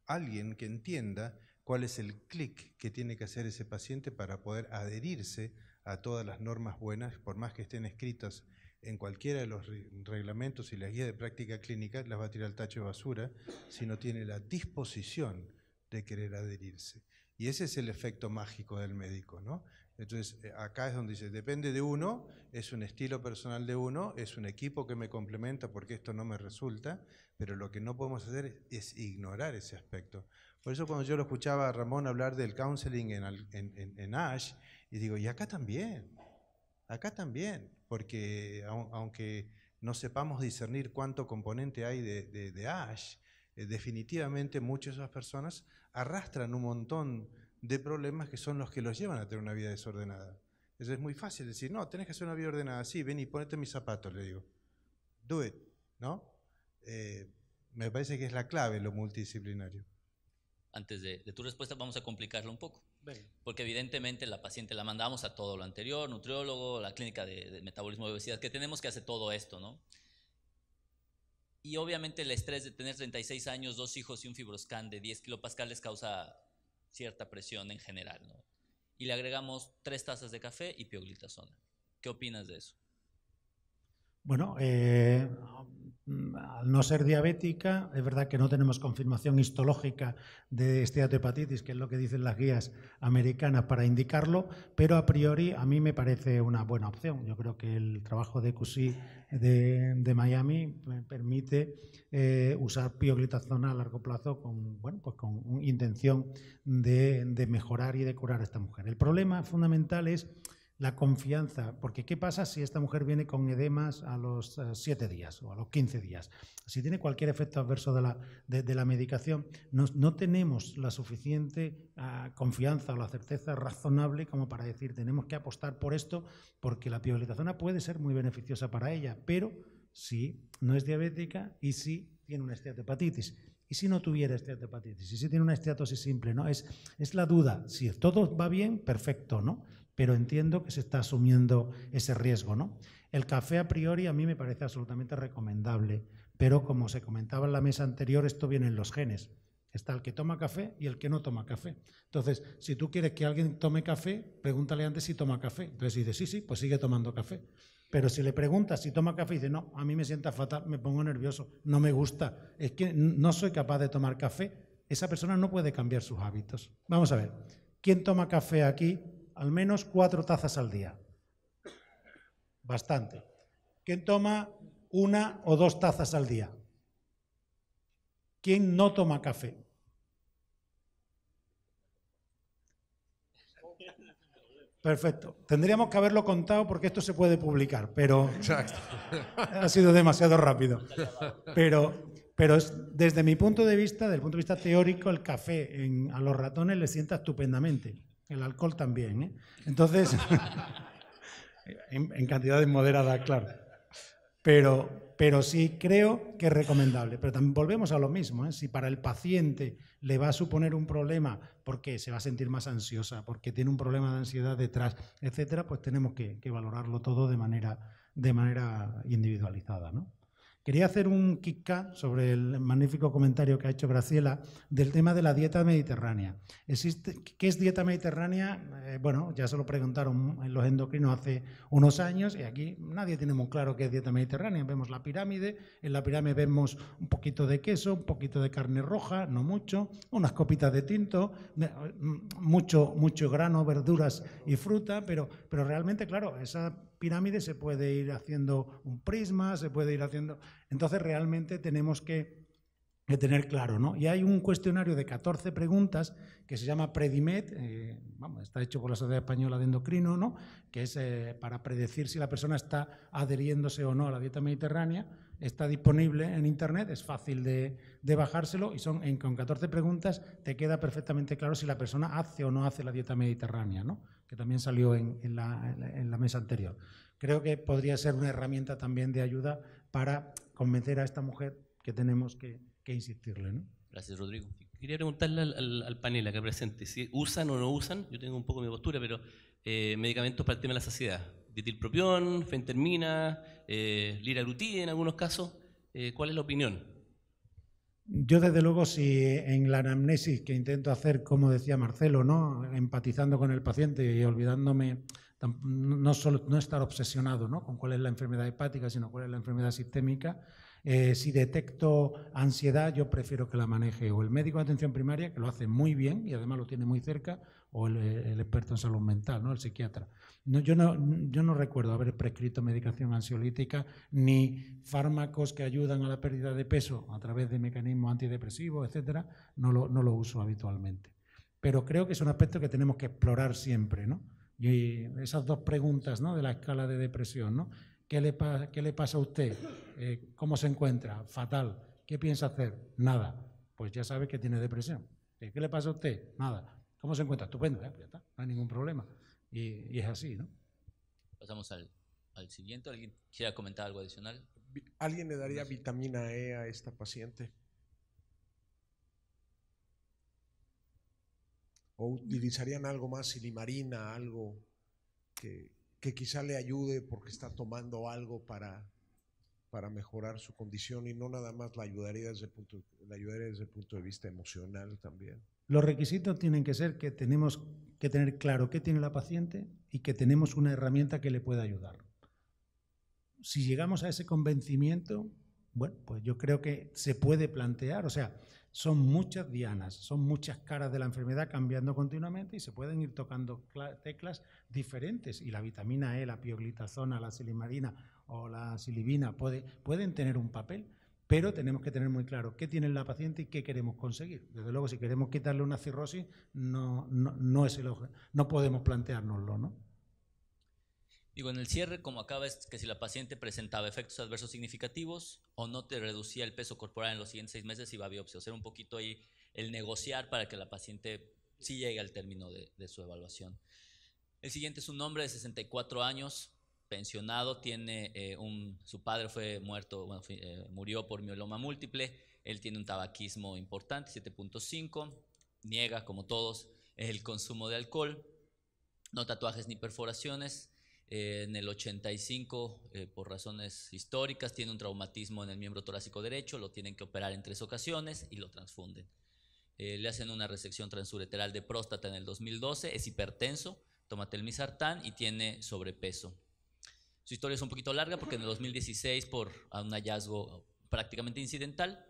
alguien que entienda cuál es el clic que tiene que hacer ese paciente para poder adherirse a todas las normas buenas, por más que estén escritas en cualquiera de los reglamentos y las guías de práctica clínica, las va a tirar al tacho de basura si no tiene la disposición de querer adherirse. Y ese es el efecto mágico del médico, ¿no? Entonces, acá es donde dice, depende de uno, es un estilo personal de uno, es un equipo que me complementa porque esto no me resulta, pero lo que no podemos hacer es ignorar ese aspecto. Por eso cuando yo lo escuchaba a Ramón hablar del counseling en ASH, y digo, y acá también, porque aunque no sepamos discernir cuánto componente hay de ASH, definitivamente muchas de esas personas arrastran un montón de problemas que son los que los llevan a tener una vida desordenada. Eso es muy fácil decir, no, tenés que hacer una vida ordenada. Sí, ven y ponete mis zapatos, le digo. Do it, ¿no? Me parece que es la clave lo multidisciplinario. Antes de tu respuesta vamos a complicarlo un poco. Porque evidentemente la paciente la mandamos a todo lo anterior, nutriólogo, la clínica de metabolismo de obesidad, que tenemos que hacer todo esto, ¿no? Y obviamente el estrés de tener 36 años, 2 hijos y un fibroscan de 10 kilopascales causa cierta presión en general, ¿no? Y le agregamos 3 tazas de café y pioglitazona. ¿Qué opinas de eso? Bueno, al no ser diabética, es verdad que no tenemos confirmación histológica de esteatohepatitis, que es lo que dicen las guías americanas para indicarlo, pero a priori a mí me parece una buena opción. Yo creo que el trabajo de QC de Miami permite usar pioglitazona a largo plazo con, bueno, pues con intención de mejorar y de curar a esta mujer. El problema fundamental es la confianza, porque ¿qué pasa si esta mujer viene con edemas a los 7 días o a los 15 días? Si tiene cualquier efecto adverso de la medicación, no tenemos la suficiente confianza o la certeza razonable como para decir tenemos que apostar por esto porque la pioglitazona puede ser muy beneficiosa para ella, pero si no es diabética y si tiene una esteatohepatitis. ¿Y si no tuviera esteatohepatitis? ¿Y si tiene una esteatosis simple? ¿No? Es la duda. Si todo va bien, perfecto, ¿no? Pero entiendo que se está asumiendo ese riesgo, ¿no? El café a priori a mí me parece absolutamente recomendable, pero como se comentaba en la mesa anterior, esto viene en los genes. Está el que toma café y el que no toma café. Entonces, si tú quieres que alguien tome café, pregúntale antes si toma café. Entonces, si dice sí, pues sigue tomando café. Pero si le preguntas si toma café y dice no, a mí me sienta fatal, me pongo nervioso, no me gusta, es que no soy capaz de tomar café, esa persona no puede cambiar sus hábitos. Vamos a ver, ¿quién toma café aquí? Al menos 4 tazas al día. Bastante. ¿Quién toma 1 o 2 tazas al día? ¿Quién no toma café? Perfecto. Tendríamos que haberlo contado porque esto se puede publicar, pero ha sido demasiado rápido. Pero desde mi punto de vista, desde el punto de vista teórico, el café a los ratones les sienta estupendamente. El alcohol también, ¿eh? Entonces, en cantidades moderadas, claro. Pero sí creo que es recomendable. Pero también volvemos a lo mismo, ¿eh? Si para el paciente le va a suponer un problema porque se va a sentir más ansiosa, porque tiene un problema de ansiedad detrás, etcétera, pues tenemos que valorarlo todo de manera individualizada, ¿no? Quería hacer un kick sobre el magnífico comentario que ha hecho Graciela del tema de la dieta mediterránea. ¿Qué es dieta mediterránea? Bueno, ya se lo preguntaron los endocrinos hace unos años y aquí nadie tiene muy claro qué es dieta mediterránea. Vemos la pirámide, en la pirámide vemos un poquito de queso, un poquito de carne roja, no mucho, unas copitas de tinto, mucho grano, verduras y fruta, pero realmente, claro, esa pirámide se puede ir haciendo un prisma, se puede ir haciendo... Entonces realmente tenemos que tener claro, ¿no? Y hay un cuestionario de 14 preguntas que se llama Predimed, está hecho por la Sociedad Española de Endocrino, ¿no? Que es para predecir si la persona está adheriéndose o no a la dieta mediterránea. Está disponible en internet, es fácil de bajárselo y con 14 preguntas te queda perfectamente claro si la persona hace o no hace la dieta mediterránea, ¿no? Que también salió en la mesa anterior. Creo que podría ser una herramienta también de ayuda para convencer a esta mujer que tenemos que insistirle, ¿no? Gracias, Rodrigo. Quería preguntarle al panel acá presente si usan o no usan, yo tengo un poco mi postura, pero medicamentos para el tema de la saciedad. Ditilpropión, fentermina, liraglutida en algunos casos. ¿Cuál es la opinión? Yo, desde luego, si en la anamnesis que intento hacer, como decía Marcelo, ¿no? Empatizando con el paciente y olvidándome, no estar obsesionado, ¿no? Con cuál es la enfermedad hepática, sino cuál es la enfermedad sistémica. Si detecto ansiedad, yo prefiero que la maneje o el médico de atención primaria, que lo hace muy bien y además lo tiene muy cerca, o el experto en salud mental, ¿no? El psiquiatra. Yo no recuerdo haber prescrito medicación ansiolítica ni fármacos que ayudan a la pérdida de peso a través de mecanismos antidepresivos, etcétera. No lo uso habitualmente. Pero creo que es un aspecto que tenemos que explorar siempre, ¿no? Y esas dos preguntas, ¿no? De la escala de depresión, ¿no? ¿Qué le pasa a usted? ¿Cómo se encuentra? Fatal. ¿Qué piensa hacer? Nada. Pues ya sabe que tiene depresión. ¿Qué le pasa a usted? Nada. ¿Cómo se encuentra? Estupendo, ya está, no hay ningún problema. Y es así, ¿no? Pasamos al siguiente. ¿Alguien quiera comentar algo adicional? ¿Alguien le daría vitamina E a esta paciente? ¿O utilizarían algo más, silimarina, algo que quizá le ayude porque está tomando algo para mejorar su condición y no nada más la ayudaría desde el punto de vista emocional también? Los requisitos tienen que ser que tenemos que tener claro qué tiene la paciente y que tenemos una herramienta que le pueda ayudar. Si llegamos a ese convencimiento, bueno, pues yo creo que se puede plantear, o sea, son muchas dianas, son muchas caras de la enfermedad cambiando continuamente y se pueden ir tocando teclas diferentes, y la vitamina E, la pioglitazona, la silimarina o la silibina pueden tener un papel, pero tenemos que tener muy claro qué tiene la paciente y qué queremos conseguir. Desde luego, si queremos quitarle una cirrosis, no es el objetivo, no podemos planteárnoslo, ¿no? Digo, en el cierre, como acaba, es que si la paciente presentaba efectos adversos significativos o no te reducía el peso corporal en los siguientes 6 meses, iba a biopsia. O sea, un poquito ahí el negociar para que la paciente sí llegue al término de su evaluación. El siguiente es un hombre de 64 años, pensionado, su padre murió por mieloma múltiple, él tiene un tabaquismo importante, 7.5, niega, como todos, el consumo de alcohol, no tatuajes ni perforaciones. En el 85, por razones históricas, tiene un traumatismo en el miembro torácico derecho, lo tienen que operar en 3 ocasiones y lo transfunden. Le hacen una resección transureteral de próstata en el 2012, es hipertenso, toma telmisartán y tiene sobrepeso. Su historia es un poquito larga porque en el 2016, por un hallazgo prácticamente incidental,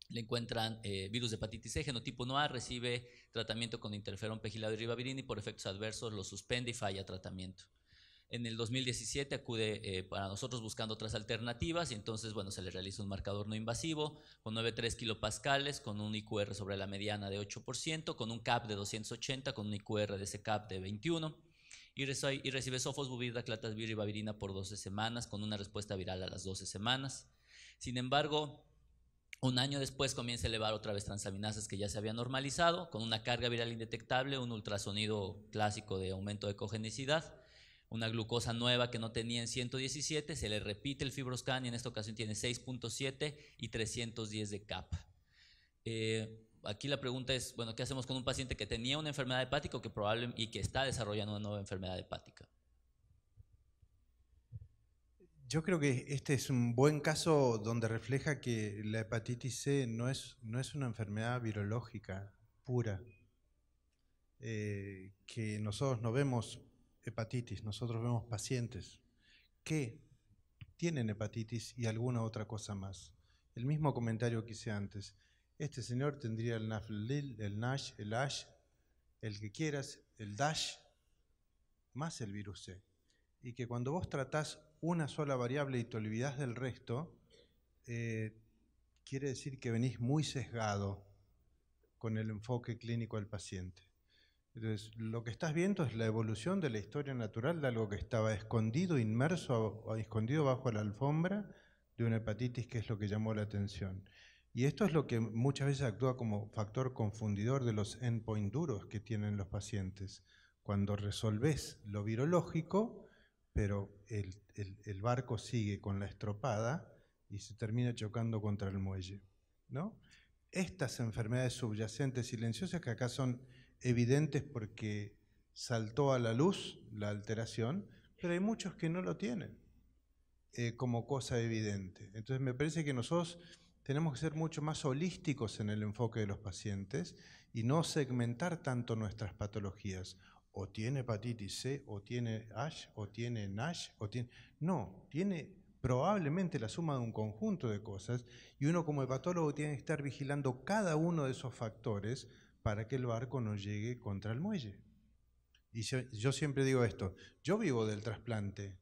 le encuentran virus de hepatitis E, genotipo 1A, recibe tratamiento con interferón pegilado y ribavirin y por efectos adversos lo suspende y falla tratamiento. En el 2017 acude para nosotros buscando otras alternativas y entonces, bueno, se le realiza un marcador no invasivo con 9,3 kilopascales, con un IQR sobre la mediana de 8%, con un CAP de 280, con un IQR de ese CAP de 21 y recibe sofosbuvir, daclatasvir y ribavirina por 12 semanas con una respuesta viral a las 12 semanas. Sin embargo, un año después comienza a elevar otra vez transaminasas que ya se habían normalizado, con una carga viral indetectable, un ultrasonido clásico de aumento de cogenicidad, una glucosa nueva que no tenía en 117, se le repite el fibroscan y en esta ocasión tiene 6.7 y 310 de CAP. Aquí la pregunta es, bueno, ¿qué hacemos con un paciente que tenía una enfermedad hepática y que está desarrollando una nueva enfermedad hepática? Yo creo que este es un buen caso donde refleja que la hepatitis C no es una enfermedad virológica pura, que nosotros no vemos hepatitis, nosotros vemos pacientes que tienen hepatitis y alguna otra cosa más. El mismo comentario que hice antes. Este señor tendría el NAFLD, el NASH, el ASH, el que quieras, el DASH, más el virus C. Y que cuando vos tratás una sola variable y te olvidás del resto, quiere decir que venís muy sesgado con el enfoque clínico del paciente. Entonces, lo que estás viendo es la evolución de la historia natural de algo que estaba escondido, inmerso o escondido bajo la alfombra de una hepatitis, que es lo que llamó la atención. Y esto es lo que muchas veces actúa como factor confundidor de los endpoint duros que tienen los pacientes. Cuando resolvés lo virológico, pero el barco sigue con la estropada y se termina chocando contra el muelle, ¿no? Estas enfermedades subyacentes silenciosas, que acá son evidentes porque saltó a la luz la alteración, pero hay muchos que no lo tienen como cosa evidente. Entonces me parece que nosotros tenemos que ser mucho más holísticos en el enfoque de los pacientes y no segmentar tanto nuestras patologías. O tiene hepatitis C, o tiene ASH, o tiene NASH, o tiene... No, tiene probablemente la suma de un conjunto de cosas y uno como hepatólogo tiene que estar vigilando cada uno de esos factores para que el barco no llegue contra el muelle. Y yo siempre digo esto, yo vivo del trasplante,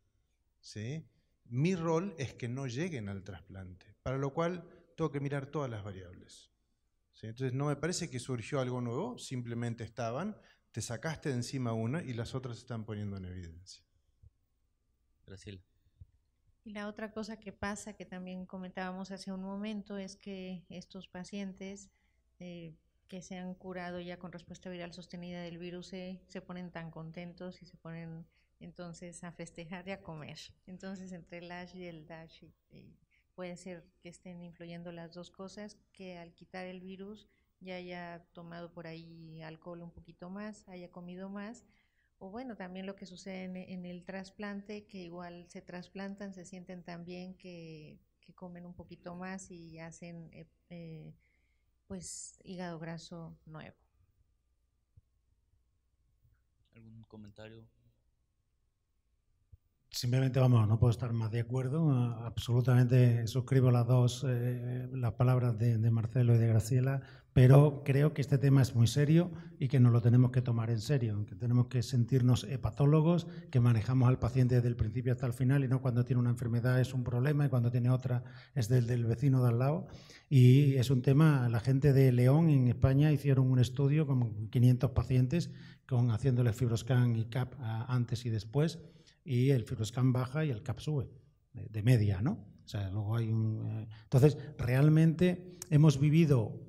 ¿sí? Mi rol es que no lleguen al trasplante, para lo cual tengo que mirar todas las variables, ¿sí? Entonces no me parece que surgió algo nuevo, simplemente estaban, te sacaste de encima una y las otras se están poniendo en evidencia. Graciela. Y la otra cosa que pasa, que también comentábamos hace un momento, es que estos pacientes que se han curado ya con respuesta viral sostenida del virus se ponen tan contentos y se ponen entonces a festejar y a comer. Entonces entre el ASH y el DASH puede ser que estén influyendo las dos cosas, que al quitar el virus ya haya tomado por ahí alcohol un poquito más, haya comido más, o bueno, también lo que sucede en el trasplante, que igual se trasplantan, se sienten tan bien que comen un poquito más y hacen pues hígado graso nuevo. ¿Algún comentario? Simplemente, vamos, no puedo estar más de acuerdo. Absolutamente suscribo las palabras de Marcelo y de Graciela, pero creo que este tema es muy serio y que nos lo tenemos que tomar en serio, que tenemos que sentirnos hepatólogos, que manejamos al paciente desde el principio hasta el final y no cuando tiene una enfermedad es un problema y cuando tiene otra es del vecino de al lado. Y es un tema, la gente de León en España hicieron un estudio con 500 pacientes haciéndole FibroScan y CAP antes y después, y el FibroScan baja y el CAP sube, de media, ¿no? O sea, luego hay entonces, realmente hemos vivido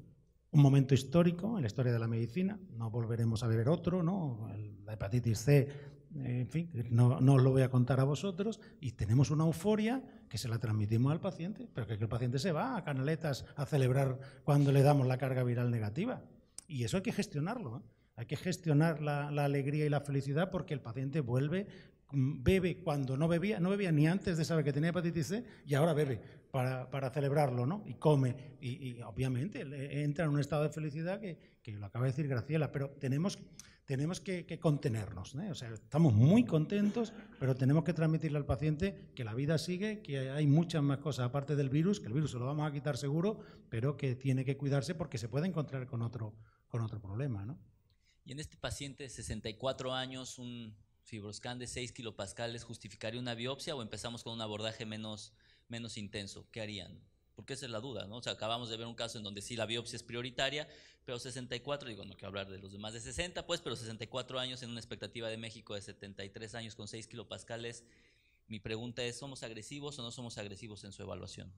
un momento histórico en la historia de la medicina, no volveremos a ver otro, ¿no? La hepatitis C, en fin, no os lo voy a contar a vosotros, y tenemos una euforia que se la transmitimos al paciente, pero que el paciente se va a Canaletas a celebrar cuando le damos la carga viral negativa. Y eso hay que gestionarlo, ¿eh? Hay que gestionar la alegría y la felicidad, porque el paciente vuelve, bebe cuando no bebía ni antes de saber que tenía hepatitis C y ahora bebe para celebrarlo, ¿no? Y come y obviamente entra en un estado de felicidad que lo acaba de decir Graciela, pero tenemos que contenernos, ¿eh? O sea, estamos muy contentos, pero tenemos que transmitirle al paciente que la vida sigue, que hay muchas más cosas aparte del virus, que el virus se lo vamos a quitar seguro, pero que tiene que cuidarse porque se puede encontrar con otro problema, ¿no? Y en este paciente de 64 años, un FibroScan de 6 kilopascales, ¿justificaría una biopsia o empezamos con un abordaje menos intenso? ¿Qué harían? Porque esa es la duda, ¿no? O sea, acabamos de ver un caso en donde sí la biopsia es prioritaria, pero 64, digo, no quiero hablar de los demás de 60, pues, pero 64 años en una expectativa de México de 73 años con 6 kilopascales. Mi pregunta es, ¿somos agresivos o no somos agresivos en su evaluación?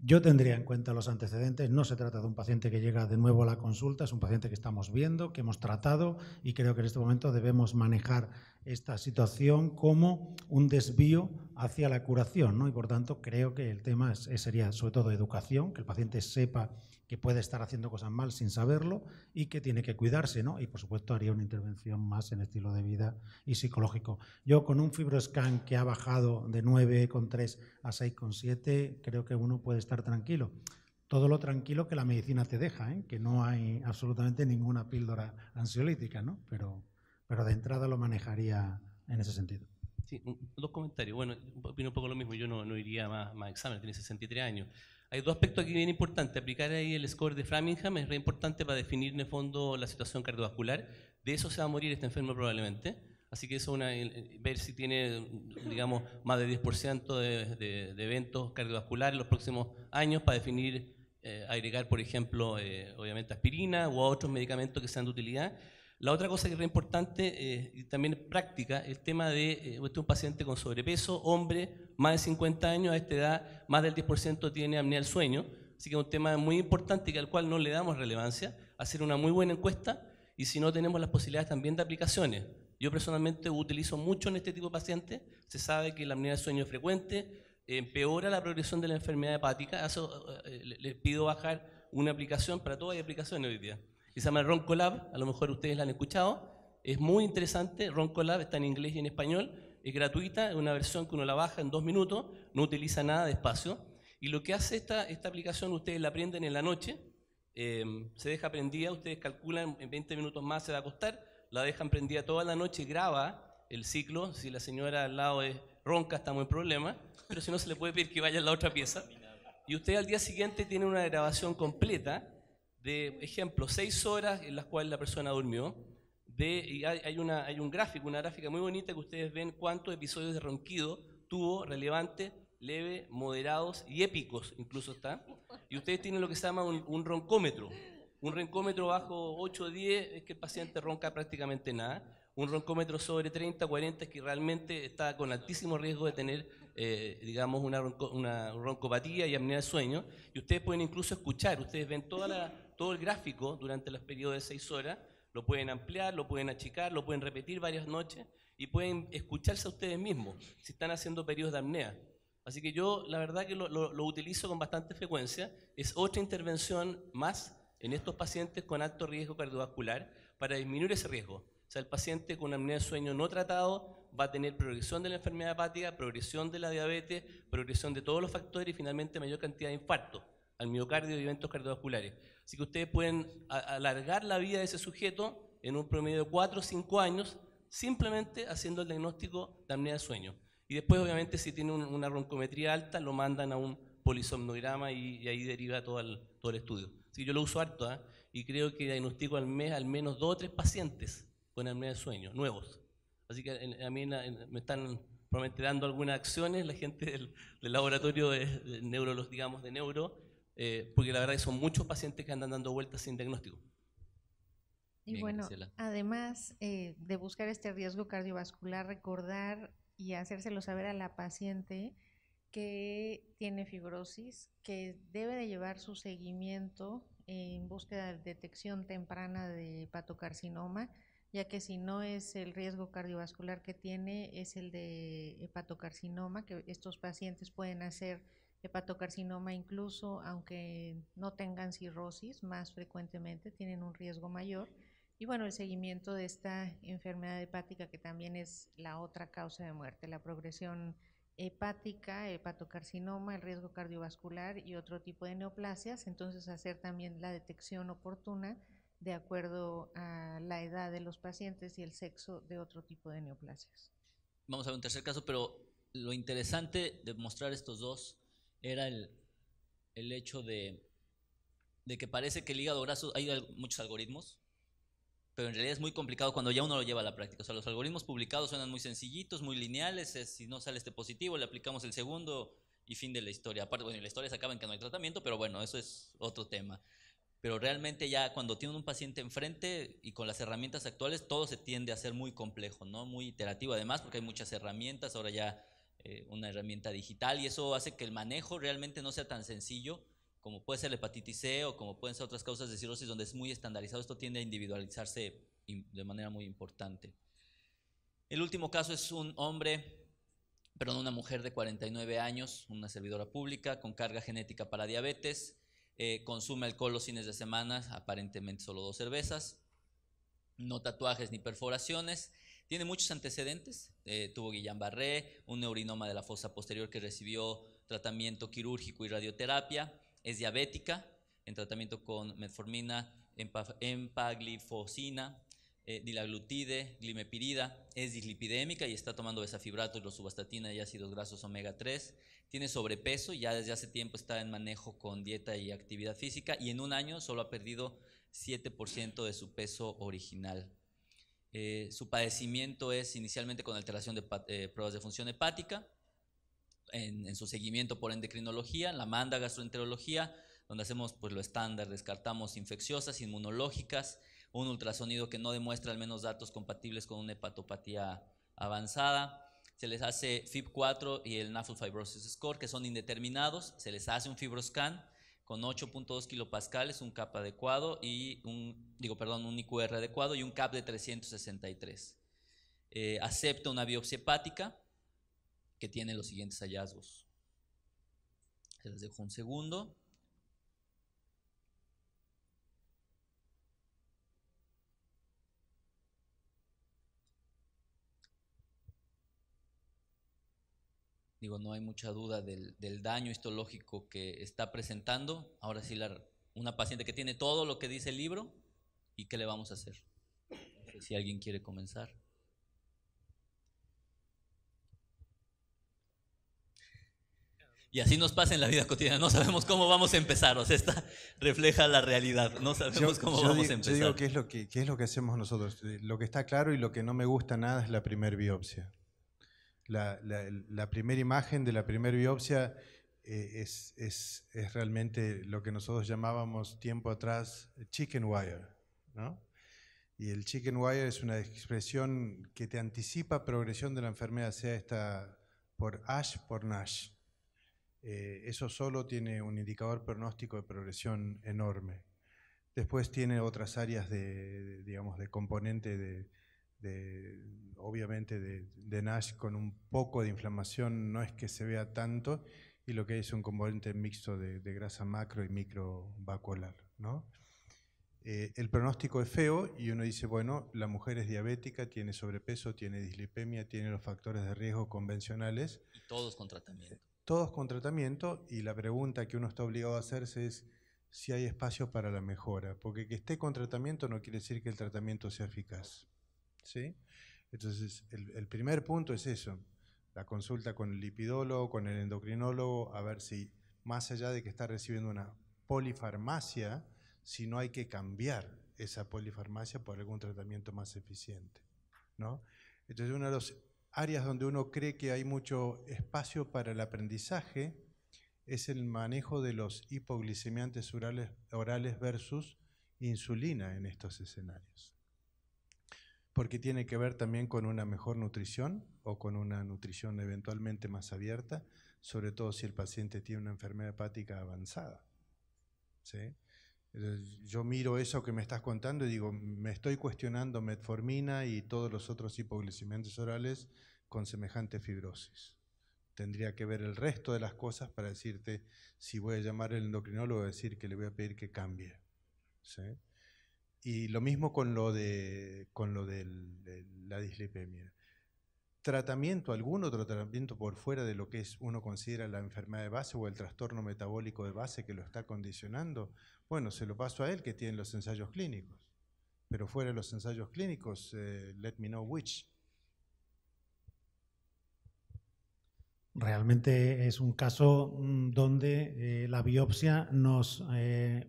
Yo tendría en cuenta los antecedentes. No se trata de un paciente que llega de nuevo a la consulta, es un paciente que estamos viendo, que hemos tratado, y creo que en este momento debemos manejar esta situación como un desvío hacia la curación, ¿no? Y por tanto creo que el tema sería sobre todo educación, que el paciente sepa que puede estar haciendo cosas mal sin saberlo y que tiene que cuidarse, ¿no? Y por supuesto haría una intervención más en estilo de vida y psicológico. Yo con un FibroScan que ha bajado de 9,3 a 6,7 creo que uno puede estar tranquilo. Todo lo tranquilo que la medicina te deja, ¿eh? Que no hay absolutamente ninguna píldora ansiolítica, ¿no? Pero de entrada lo manejaría en ese sentido. Sí, dos comentarios. Bueno, opino un poco lo mismo. Yo no iría más exámenes, tiene 63 años. Hay dos aspectos aquí bien importantes. Aplicar ahí el score de Framingham es re importante para definir en el fondo la situación cardiovascular. De eso se va a morir este enfermo probablemente. Así que eso ver si tiene, digamos, más de 10% de eventos cardiovasculares en los próximos años para definir, agregar, por ejemplo, obviamente aspirina o otros medicamentos que sean de utilidad. La otra cosa que es re importante y también práctica, el tema de este es un paciente con sobrepeso, hombre, más de 50 años, a esta edad más del 10% tiene apnea del sueño, así que es un tema muy importante y al cual no le damos relevancia, hacer una muy buena encuesta y si no tenemos las posibilidades también de aplicaciones. Yo personalmente utilizo mucho en este tipo de pacientes, se sabe que la apnea del sueño es frecuente, empeora la progresión de la enfermedad hepática, eso les pido bajar una aplicación, para todas hay aplicaciones hoy día, que se llama Roncolab, a lo mejor ustedes la han escuchado, es muy interesante, Roncolab está en inglés y en español, es gratuita, es una versión que uno la baja en 2 minutos, no utiliza nada de espacio, y lo que hace esta aplicación, ustedes la prenden en la noche, se deja prendida, ustedes calculan, en 20 minutos más se va a acostar, la dejan prendida toda la noche, graba el ciclo, si la señora al lado es ronca estamos en problema, pero si no se le puede pedir que vaya a la otra pieza, y usted al día siguiente tiene una grabación completa, de ejemplo, 6 horas en las cuales la persona durmió, y hay un gráfico, una gráfica muy bonita que ustedes ven cuántos episodios de ronquido tuvo relevantes, leve, moderados y épicos incluso está, y ustedes tienen lo que se llama un roncómetro. Un roncómetro bajo 8 o 10 es que el paciente ronca prácticamente nada, un roncómetro sobre 30 o 40 es que realmente está con altísimo riesgo de tener digamos una roncopatía y apnea del sueño, y ustedes pueden incluso escuchar, ustedes ven todo el gráfico durante los periodos de 6 horas, lo pueden ampliar, lo pueden achicar, lo pueden repetir varias noches y pueden escucharse a ustedes mismos si están haciendo periodos de apnea. Así que yo la verdad que lo utilizo con bastante frecuencia, es otra intervención más en estos pacientes con alto riesgo cardiovascular para disminuir ese riesgo. O sea, el paciente con apnea de sueño no tratado va a tener progresión de la enfermedad hepática, progresión de la diabetes, progresión de todos los factores y finalmente mayor cantidad de infartos al miocardio y eventos cardiovasculares. Así que ustedes pueden alargar la vida de ese sujeto en un promedio de 4 o 5 años simplemente haciendo el diagnóstico de apnea de sueño. Y después, obviamente, si tiene una roncometría alta, lo mandan a un polisomnograma y ahí deriva todo el estudio. Así que yo lo uso harto, y creo que diagnostico al mes al menos 2 o 3 pacientes con apnea de sueño, nuevos. Así que a mí me están probablemente dando algunas acciones la gente del laboratorio de neuro, digamos, de neuro, porque la verdad que son muchos pacientes que andan dando vueltas sin diagnóstico. Y Bien, bueno, Graciela. además de buscar este riesgo cardiovascular, recordar y hacérselo saber a la paciente que tiene fibrosis, que debe de llevar su seguimiento en búsqueda de detección temprana de hepatocarcinoma, ya que si no es el riesgo cardiovascular que tiene, es el de hepatocarcinoma, que estos pacientes pueden hacer hepatocarcinoma incluso aunque no tengan cirrosis, más frecuentemente tienen un riesgo mayor. Y bueno, el seguimiento de esta enfermedad hepática que también es la otra causa de muerte, la progresión hepática, hepatocarcinoma, el riesgo cardiovascular y otro tipo de neoplasias, entonces hacer también la detección oportuna de acuerdo a la edad de los pacientes y el sexo de otro tipo de neoplasias. Vamos a ver un tercer caso, pero lo interesante de mostrar estos dos era el hecho de que parece que el hígado graso, hay muchos algoritmos, pero en realidad es muy complicado cuando ya uno lo lleva a la práctica. O sea, los algoritmos publicados suenan muy sencillitos, muy lineales, si no sale este positivo, le aplicamos el segundo y fin de la historia. Aparte, bueno, la historia se acaba en que no hay tratamiento, pero bueno, eso es otro tema. Pero realmente ya cuando tienen un paciente enfrente y con las herramientas actuales, todo se tiende a ser muy complejo, ¿no? Muy iterativo además, porque hay muchas herramientas, ahora ya una herramienta digital, y eso hace que el manejo realmente no sea tan sencillo como puede ser la hepatitis C o como pueden ser otras causas de cirrosis donde es muy estandarizado. Esto tiende a individualizarse de manera muy importante. El último caso es una mujer de 49 años, una servidora pública con carga genética para diabetes, consume alcohol los fines de semana, aparentemente solo 2 cervezas, no tatuajes ni perforaciones, tiene muchos antecedentes, tuvo Guillain-Barré, un neurinoma de la fosa posterior que recibió tratamiento quirúrgico y radioterapia, es diabética, en tratamiento con metformina, empaglifosina, dilaglutide, glimepirida, es dislipidémica y está tomando besafibrato, rosuvastatina y ácidos grasos omega 3, tiene sobrepeso y ya desde hace tiempo está en manejo con dieta y actividad física y en un año solo ha perdido 7% de su peso original. Su padecimiento es inicialmente con alteración de pruebas de función hepática, en su seguimiento por endocrinología, la manda gastroenterología, donde hacemos pues lo estándar, descartamos infecciosas, inmunológicas, un ultrasonido que no demuestra al menos datos compatibles con una hepatopatía avanzada. Se les hace FIB4 y el Nasal Fibrosis Score, que son indeterminados. Se les hace un fibroscan con 8.2 kilopascales, un CAP adecuado y un IQR adecuado y un CAP de 363. Acepta una biopsia hepática que tiene los siguientes hallazgos. Se les dejo un segundo. No hay mucha duda del daño histológico que está presentando. Ahora sí, una paciente que tiene todo lo que dice el libro, ¿y qué le vamos a hacer? No sé si alguien quiere comenzar. Y así nos pasa en la vida cotidiana, no sabemos cómo vamos a empezar, o sea, esta refleja la realidad, no sabemos cómo vamos a empezar. Yo digo qué es lo que hacemos nosotros. Lo que está claro y lo que no me gusta nada es la primera biopsia. La primera imagen de la primera biopsia es realmente lo que nosotros llamábamos tiempo atrás chicken wire, ¿no? Y el chicken wire es una expresión que te anticipa progresión de la enfermedad, sea esta por ASH, por NASH. Eso solo tiene un indicador pronóstico de progresión enorme. Después tiene otras áreas de componente obviamente de NASH con un poco de inflamación, no es que se vea tanto, y lo que es un componente mixto de grasa macro y microvascular, ¿no? El pronóstico es feo y uno dice, bueno, la mujer es diabética, tiene sobrepeso, tiene dislipemia, tiene los factores de riesgo convencionales. Y todos con tratamiento. Todos con tratamiento, y la pregunta que uno está obligado a hacerse es si hay espacio para la mejora, porque que esté con tratamiento no quiere decir que el tratamiento sea eficaz, ¿sí? Entonces, el primer punto es eso, la consulta con el lipidólogo, con el endocrinólogo, a ver si, más allá de que está recibiendo una polifarmacia, si no hay que cambiar esa polifarmacia por algún tratamiento más eficiente, ¿no? Entonces, una de las áreas donde uno cree que hay mucho espacio para el aprendizaje es el manejo de los hipoglicemiantes orales versus insulina en estos escenarios. Porque tiene que ver también con una mejor nutrición o con una nutrición eventualmente más abierta, sobre todo si el paciente tiene una enfermedad hepática avanzada, ¿sí? Entonces, yo miro eso que me estás contando y digo, me estoy cuestionando metformina y todos los otros hipoglicemiantes orales con semejante fibrosis. Tendría que ver el resto de las cosas para decirte si voy a llamar al endocrinólogo y decir que le voy a pedir que cambie, ¿sí? Y lo mismo con lo de la dislipemia. ¿Tratamiento, algún otro tratamiento por fuera de lo que uno considera la enfermedad de base o el trastorno metabólico de base que lo está condicionando? Bueno, se lo paso a él que tiene los ensayos clínicos. Pero fuera de los ensayos clínicos, let me know which. Realmente es un caso donde la biopsia nos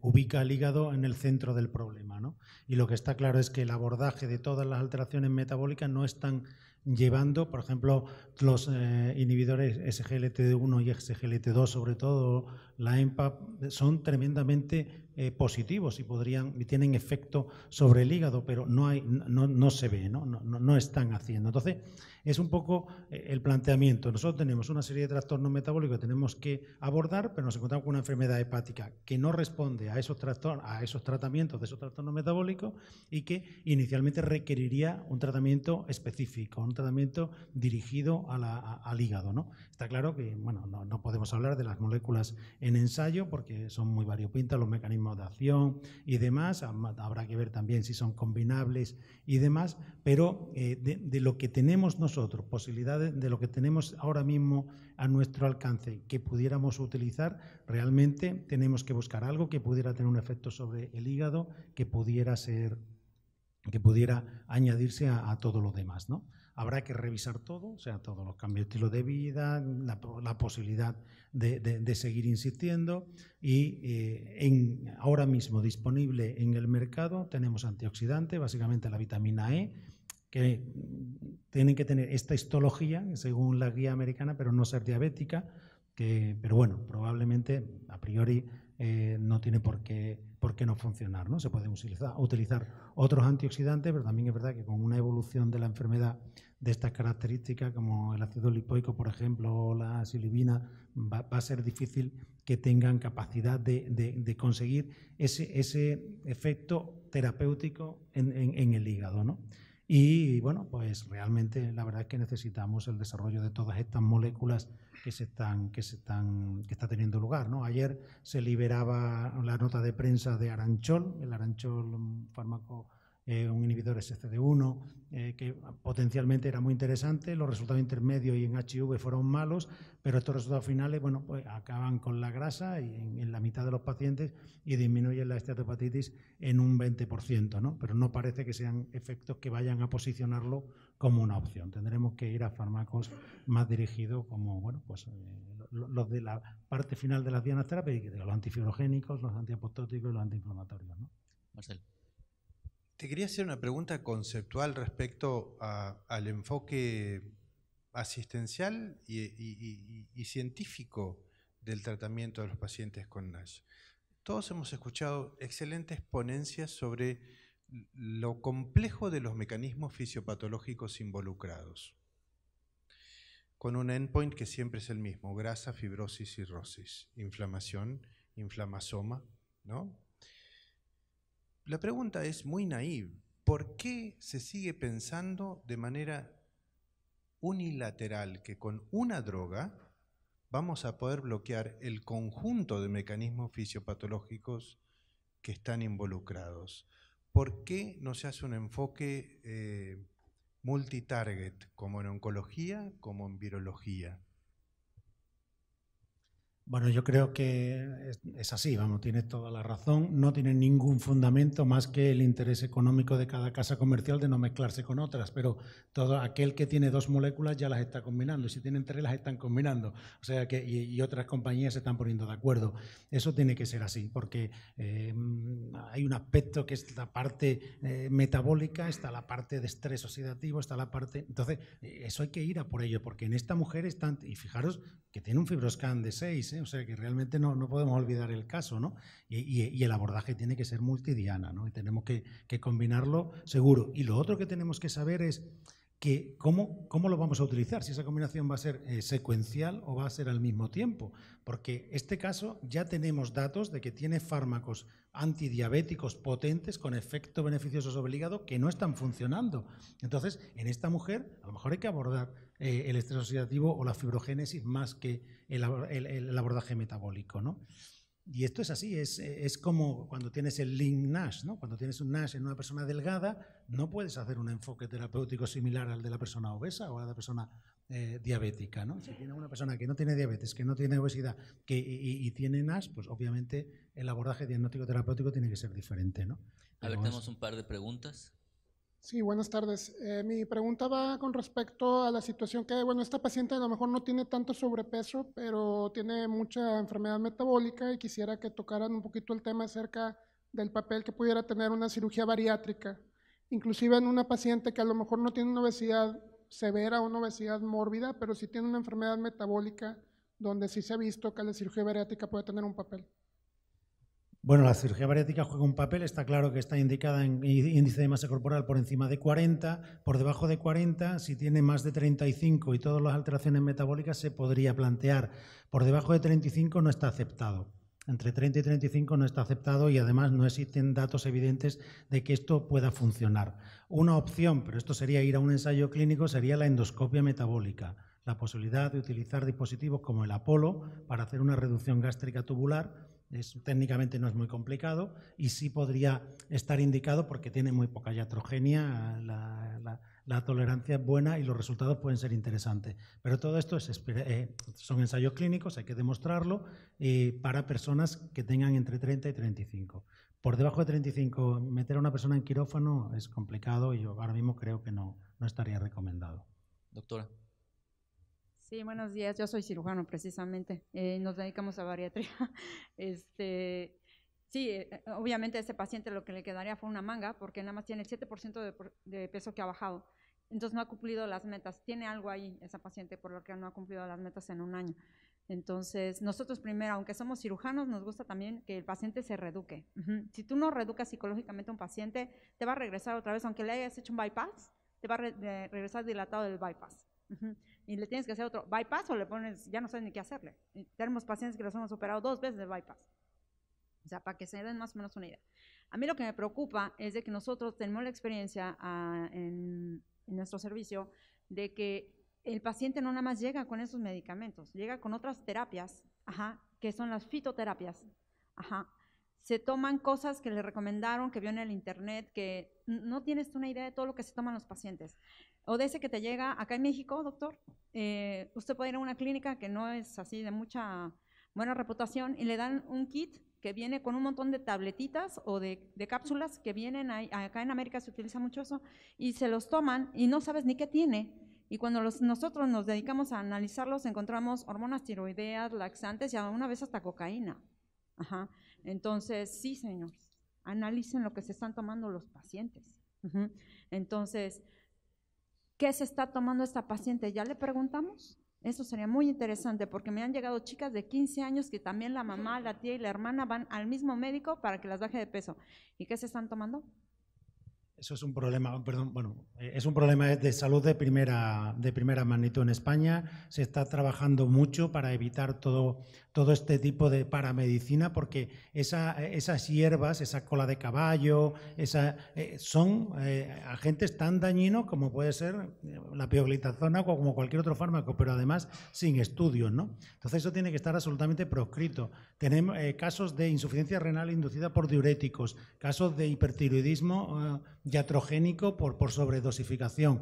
ubica el hígado en el centro del problema, ¿no? Y lo que está claro es que el abordaje de todas las alteraciones metabólicas no están llevando, por ejemplo, los inhibidores SGLT1 y SGLT2, sobre todo la EMPA, son tremendamente positivos y tienen efecto sobre el hígado, pero no se ve, no están haciendo. Entonces, es un poco el planteamiento. Nosotros tenemos una serie de trastornos metabólicos que tenemos que abordar, pero nos encontramos con una enfermedad hepática que no responde a esos tratamientos de esos trastornos metabólicos y que inicialmente requeriría un tratamiento específico, un tratamiento dirigido al hígado, ¿no? Está claro que no podemos hablar de las moléculas en ensayo porque son muy variopintas los mecanismos de acción y demás. Habrá que ver también si son combinables y demás, pero de lo que tenemos nosotros, posibilidades de lo que tenemos ahora mismo a nuestro alcance que pudiéramos utilizar, realmente tenemos que buscar algo que pudiera tener un efecto sobre el hígado, que pudiera añadirse a todo lo demás, ¿no? Habrá que revisar todo, o sea, todos los cambios de estilo de vida, la posibilidad de seguir insistiendo y ahora mismo disponible en el mercado tenemos antioxidantes, básicamente la vitamina E, que tienen que tener esta histología, según la guía americana, pero no ser diabética, pero bueno, probablemente a priori no tiene por qué no funcionar, ¿no? Se pueden utilizar otros antioxidantes, pero también es verdad que con una evolución de la enfermedad de estas características, como el ácido lipoico, por ejemplo, o la silibina, va a ser difícil que tengan capacidad de conseguir ese efecto terapéutico en el hígado, ¿no? Y bueno, pues realmente la verdad es que necesitamos el desarrollo de todas estas moléculas que está teniendo lugar, ¿no? Ayer se liberaba la nota de prensa de Aranchol, el Aranchol, un fármaco, un inhibidor SCD1, que potencialmente era muy interesante. Los resultados intermedios y en HIV fueron malos, pero estos resultados finales, bueno, pues acaban con la grasa y en la mitad de los pacientes y disminuyen la esteatopatitis en un 20%, ¿no? Pero no parece que sean efectos que vayan a posicionarlo como una opción. Tendremos que ir a fármacos más dirigidos como, bueno, pues los de la parte final de las dianas terapéuticas, los antifibrogénicos, los antiapoptóticos y los antiinflamatorios, ¿no? Marcelo. Te quería hacer una pregunta conceptual respecto al enfoque asistencial y científico del tratamiento de los pacientes con NASH. Todos hemos escuchado excelentes ponencias sobre lo complejo de los mecanismos fisiopatológicos involucrados, con un endpoint que siempre es el mismo: grasa, fibrosis, cirrosis, inflamación, inflamasoma, ¿no? La pregunta es muy naive. ¿Por qué se sigue pensando de manera unilateral que con una droga vamos a poder bloquear el conjunto de mecanismos fisiopatológicos que están involucrados? ¿Por qué no se hace un enfoque multitarget, como en oncología, como en virología? Bueno, yo creo que es así, vamos, tienes toda la razón. No tiene ningún fundamento más que el interés económico de cada casa comercial de no mezclarse con otras, pero todo aquel que tiene dos moléculas ya las está combinando, y si tienen tres las están combinando, o sea que y otras compañías se están poniendo de acuerdo. Eso tiene que ser así, porque hay un aspecto que es la parte metabólica, está la parte de estrés oxidativo, está la parte... Entonces, eso hay que ir a por ello, porque en esta mujer están, y fijaros que tiene un fibroscan de 6, o sea que realmente no podemos olvidar el caso, ¿no? Y el abordaje tiene que ser multidiana, ¿no? Y tenemos que combinarlo seguro. Y lo otro que tenemos que saber es que cómo lo vamos a utilizar, si esa combinación va a ser secuencial o va a ser al mismo tiempo, porque este caso ya tenemos datos de que tiene fármacos antidiabéticos potentes con efecto beneficioso sobre el hígado que no están funcionando. Entonces, en esta mujer a lo mejor hay que abordar el estrés oxidativo o la fibrogénesis más que el abordaje metabólico, ¿no? Y esto es así, es como cuando tienes el link NASH, ¿no? Cuando tienes un NASH en una persona delgada, no puedes hacer un enfoque terapéutico similar al de la persona obesa o a la persona diabética, ¿no? Si tienes una persona que no tiene diabetes, que no tiene obesidad y tiene NASH, pues obviamente el abordaje diagnóstico terapéutico tiene que ser diferente, ¿no? A ver, tenemos un par de preguntas. Sí, buenas tardes. Mi pregunta va con respecto a la situación que, bueno, esta paciente a lo mejor no tiene tanto sobrepeso, pero tiene mucha enfermedad metabólica y quisiera que tocaran un poquito el tema acerca del papel que pudiera tener una cirugía bariátrica, inclusive en una paciente que a lo mejor no tiene una obesidad severa o una obesidad mórbida, pero sí tiene una enfermedad metabólica donde sí se ha visto que la cirugía bariátrica puede tener un papel. Bueno, la cirugía bariátrica juega un papel, está claro que está indicada en índice de masa corporal por encima de 40, por debajo de 40, si tiene más de 35 y todas las alteraciones metabólicas se podría plantear. Por debajo de 35 no está aceptado. Entre 30 y 35 no está aceptado y además no existen datos evidentes de que esto pueda funcionar. Una opción, pero esto sería ir a un ensayo clínico, sería la endoscopia metabólica. La posibilidad de utilizar dispositivos como el Apolo para hacer una reducción gástrica tubular. Técnicamente no es muy complicado y sí podría estar indicado porque tiene muy poca iatrogenia, la tolerancia es buena y los resultados pueden ser interesantes. Pero todo esto son ensayos clínicos, hay que demostrarlo para personas que tengan entre 30 y 35. Por debajo de 35, meter a una persona en quirófano es complicado y yo ahora mismo creo que no estaría recomendado. Doctora. Sí, buenos días. Yo soy cirujano precisamente. Nos dedicamos a bariatría. Sí, obviamente a ese paciente lo que le quedaría fue una manga porque nada más tiene el 7% de peso que ha bajado. entonces no ha cumplido las metas. Tiene algo ahí esa paciente por lo que no ha cumplido las metas en un año. Entonces, nosotros primero, aunque somos cirujanos, nos gusta también que el paciente se reeduque. Si tú no reeducas psicológicamente a un paciente, te va a regresar otra vez, aunque le hayas hecho un bypass, te va a regresar dilatado del bypass. Y le tienes que hacer otro bypass o le pones, ya no sabes ni qué hacerle. Y tenemos pacientes que los hemos operado 2 veces de bypass. O sea, para que se den más o menos una idea. A mí lo que me preocupa es de que nosotros tenemos la experiencia en nuestro servicio de que el paciente no nada más llega con esos medicamentos, llega con otras terapias, que son las fitoterapias. Se toman cosas que le recomendaron, que vio en el internet, que no tienes una idea de todo lo que se toman los pacientes. O de ese que te llega acá en México, doctor, usted puede ir a una clínica que no es así de mucha buena reputación y le dan un kit que viene con un montón de tabletitas o de cápsulas que vienen ahí, acá en América se utiliza mucho eso, y se los toman y no sabes ni qué tiene. Y cuando nosotros nos dedicamos a analizarlos, encontramos hormonas tiroideas, laxantes y a una vez hasta cocaína. Entonces, sí, señores, analicen lo que se están tomando los pacientes. Entonces, ¿qué se está tomando esta paciente? ¿Ya le preguntamos? Eso sería muy interesante porque me han llegado chicas de 15 años que también la mamá, la tía y la hermana van al mismo médico para que las baje de peso. ¿Y qué se están tomando? Eso es un problema, perdón, bueno, es un problema de salud de primera magnitud en España. Se está trabajando mucho para evitar todo este tipo de paramedicina porque esas hierbas, esa cola de caballo, son agentes tan dañinos como puede ser la pioglitazona o como cualquier otro fármaco, pero además sin estudios, ¿no? Entonces eso tiene que estar absolutamente proscrito. Tenemos casos de insuficiencia renal inducida por diuréticos, casos de hipertiroidismo iatrogénico por sobredosificación,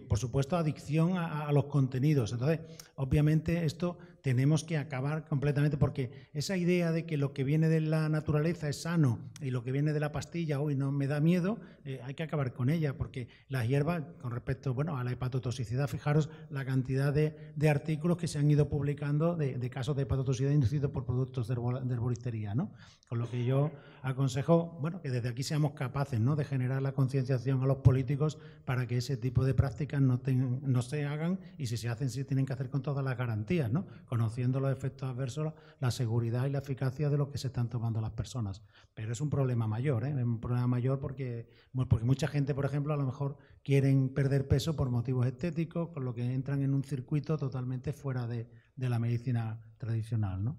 por supuesto adicción a los contenidos. Entonces, obviamente esto tenemos que acabar completamente porque esa idea de que lo que viene de la naturaleza es sano y lo que viene de la pastilla hoy no me da miedo, hay que acabar con ella porque las hierbas, con respecto a la hepatotoxicidad, fijaros la cantidad de artículos que se han ido publicando de casos de hepatotoxicidad inducidos por productos de herboristería, ¿no? Con lo que yo aconsejo, que desde aquí seamos capaces, ¿no?, de generar la concienciación a los políticos para que ese tipo de prácticas no se hagan y si se hacen se tienen que hacer con todas las garantías, ¿no?, conociendo los efectos adversos, la seguridad y la eficacia de lo que se están tomando las personas. Pero es un problema mayor, es un problema mayor porque mucha gente, por ejemplo, a lo mejor quieren perder peso por motivos estéticos, con lo que entran en un circuito totalmente fuera de la medicina tradicional, ¿no?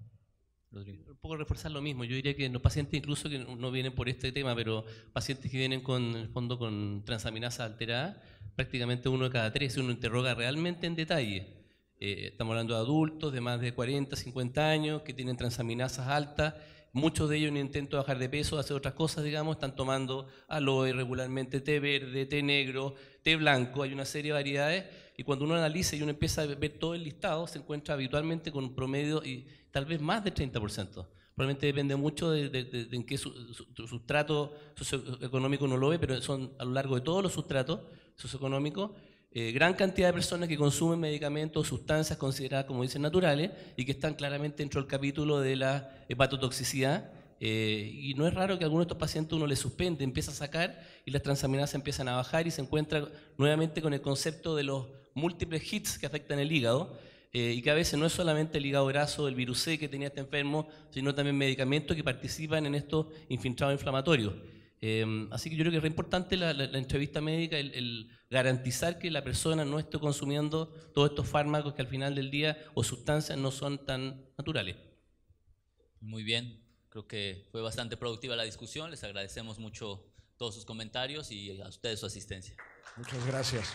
Un poco reforzar lo mismo, yo diría que los pacientes incluso que no vienen por este tema, pero pacientes que vienen en el fondo con transaminasa alterada, prácticamente 1 de cada 3, si uno interroga realmente en detalle. Estamos hablando de adultos de más de 40, 50 años que tienen transaminasas altas, muchos de ellos en intento de bajar de peso, de hacer otras cosas, digamos, están tomando aloe regularmente, té verde, té negro, té blanco, hay una serie de variedades y cuando uno analiza y uno empieza a ver todo el listado, se encuentra habitualmente con un promedio y tal vez más del 30%. Probablemente depende mucho de en qué sustrato socioeconómico uno lo ve, pero son a lo largo de todos los sustratos socioeconómicos, gran cantidad de personas que consumen medicamentos, sustancias consideradas, como dicen, naturales y que están claramente dentro del capítulo de la hepatotoxicidad. Y no es raro que a algunos de estos pacientes uno les suspende, empieza a sacar y las transaminasas empiezan a bajar y se encuentra nuevamente con el concepto de los múltiples hits que afectan el hígado. Y que a veces no es solamente el hígado graso, el virus C que tenía este enfermo, sino también medicamentos que participan en estos infiltrados inflamatorios. Así que yo creo que es re importante la entrevista médica, el garantizar que la persona no esté consumiendo todos estos fármacos que al final del día o sustancias no son tan naturales. Muy bien, creo que fue bastante productiva la discusión, les agradecemos mucho todos sus comentarios y a ustedes su asistencia. Muchas gracias.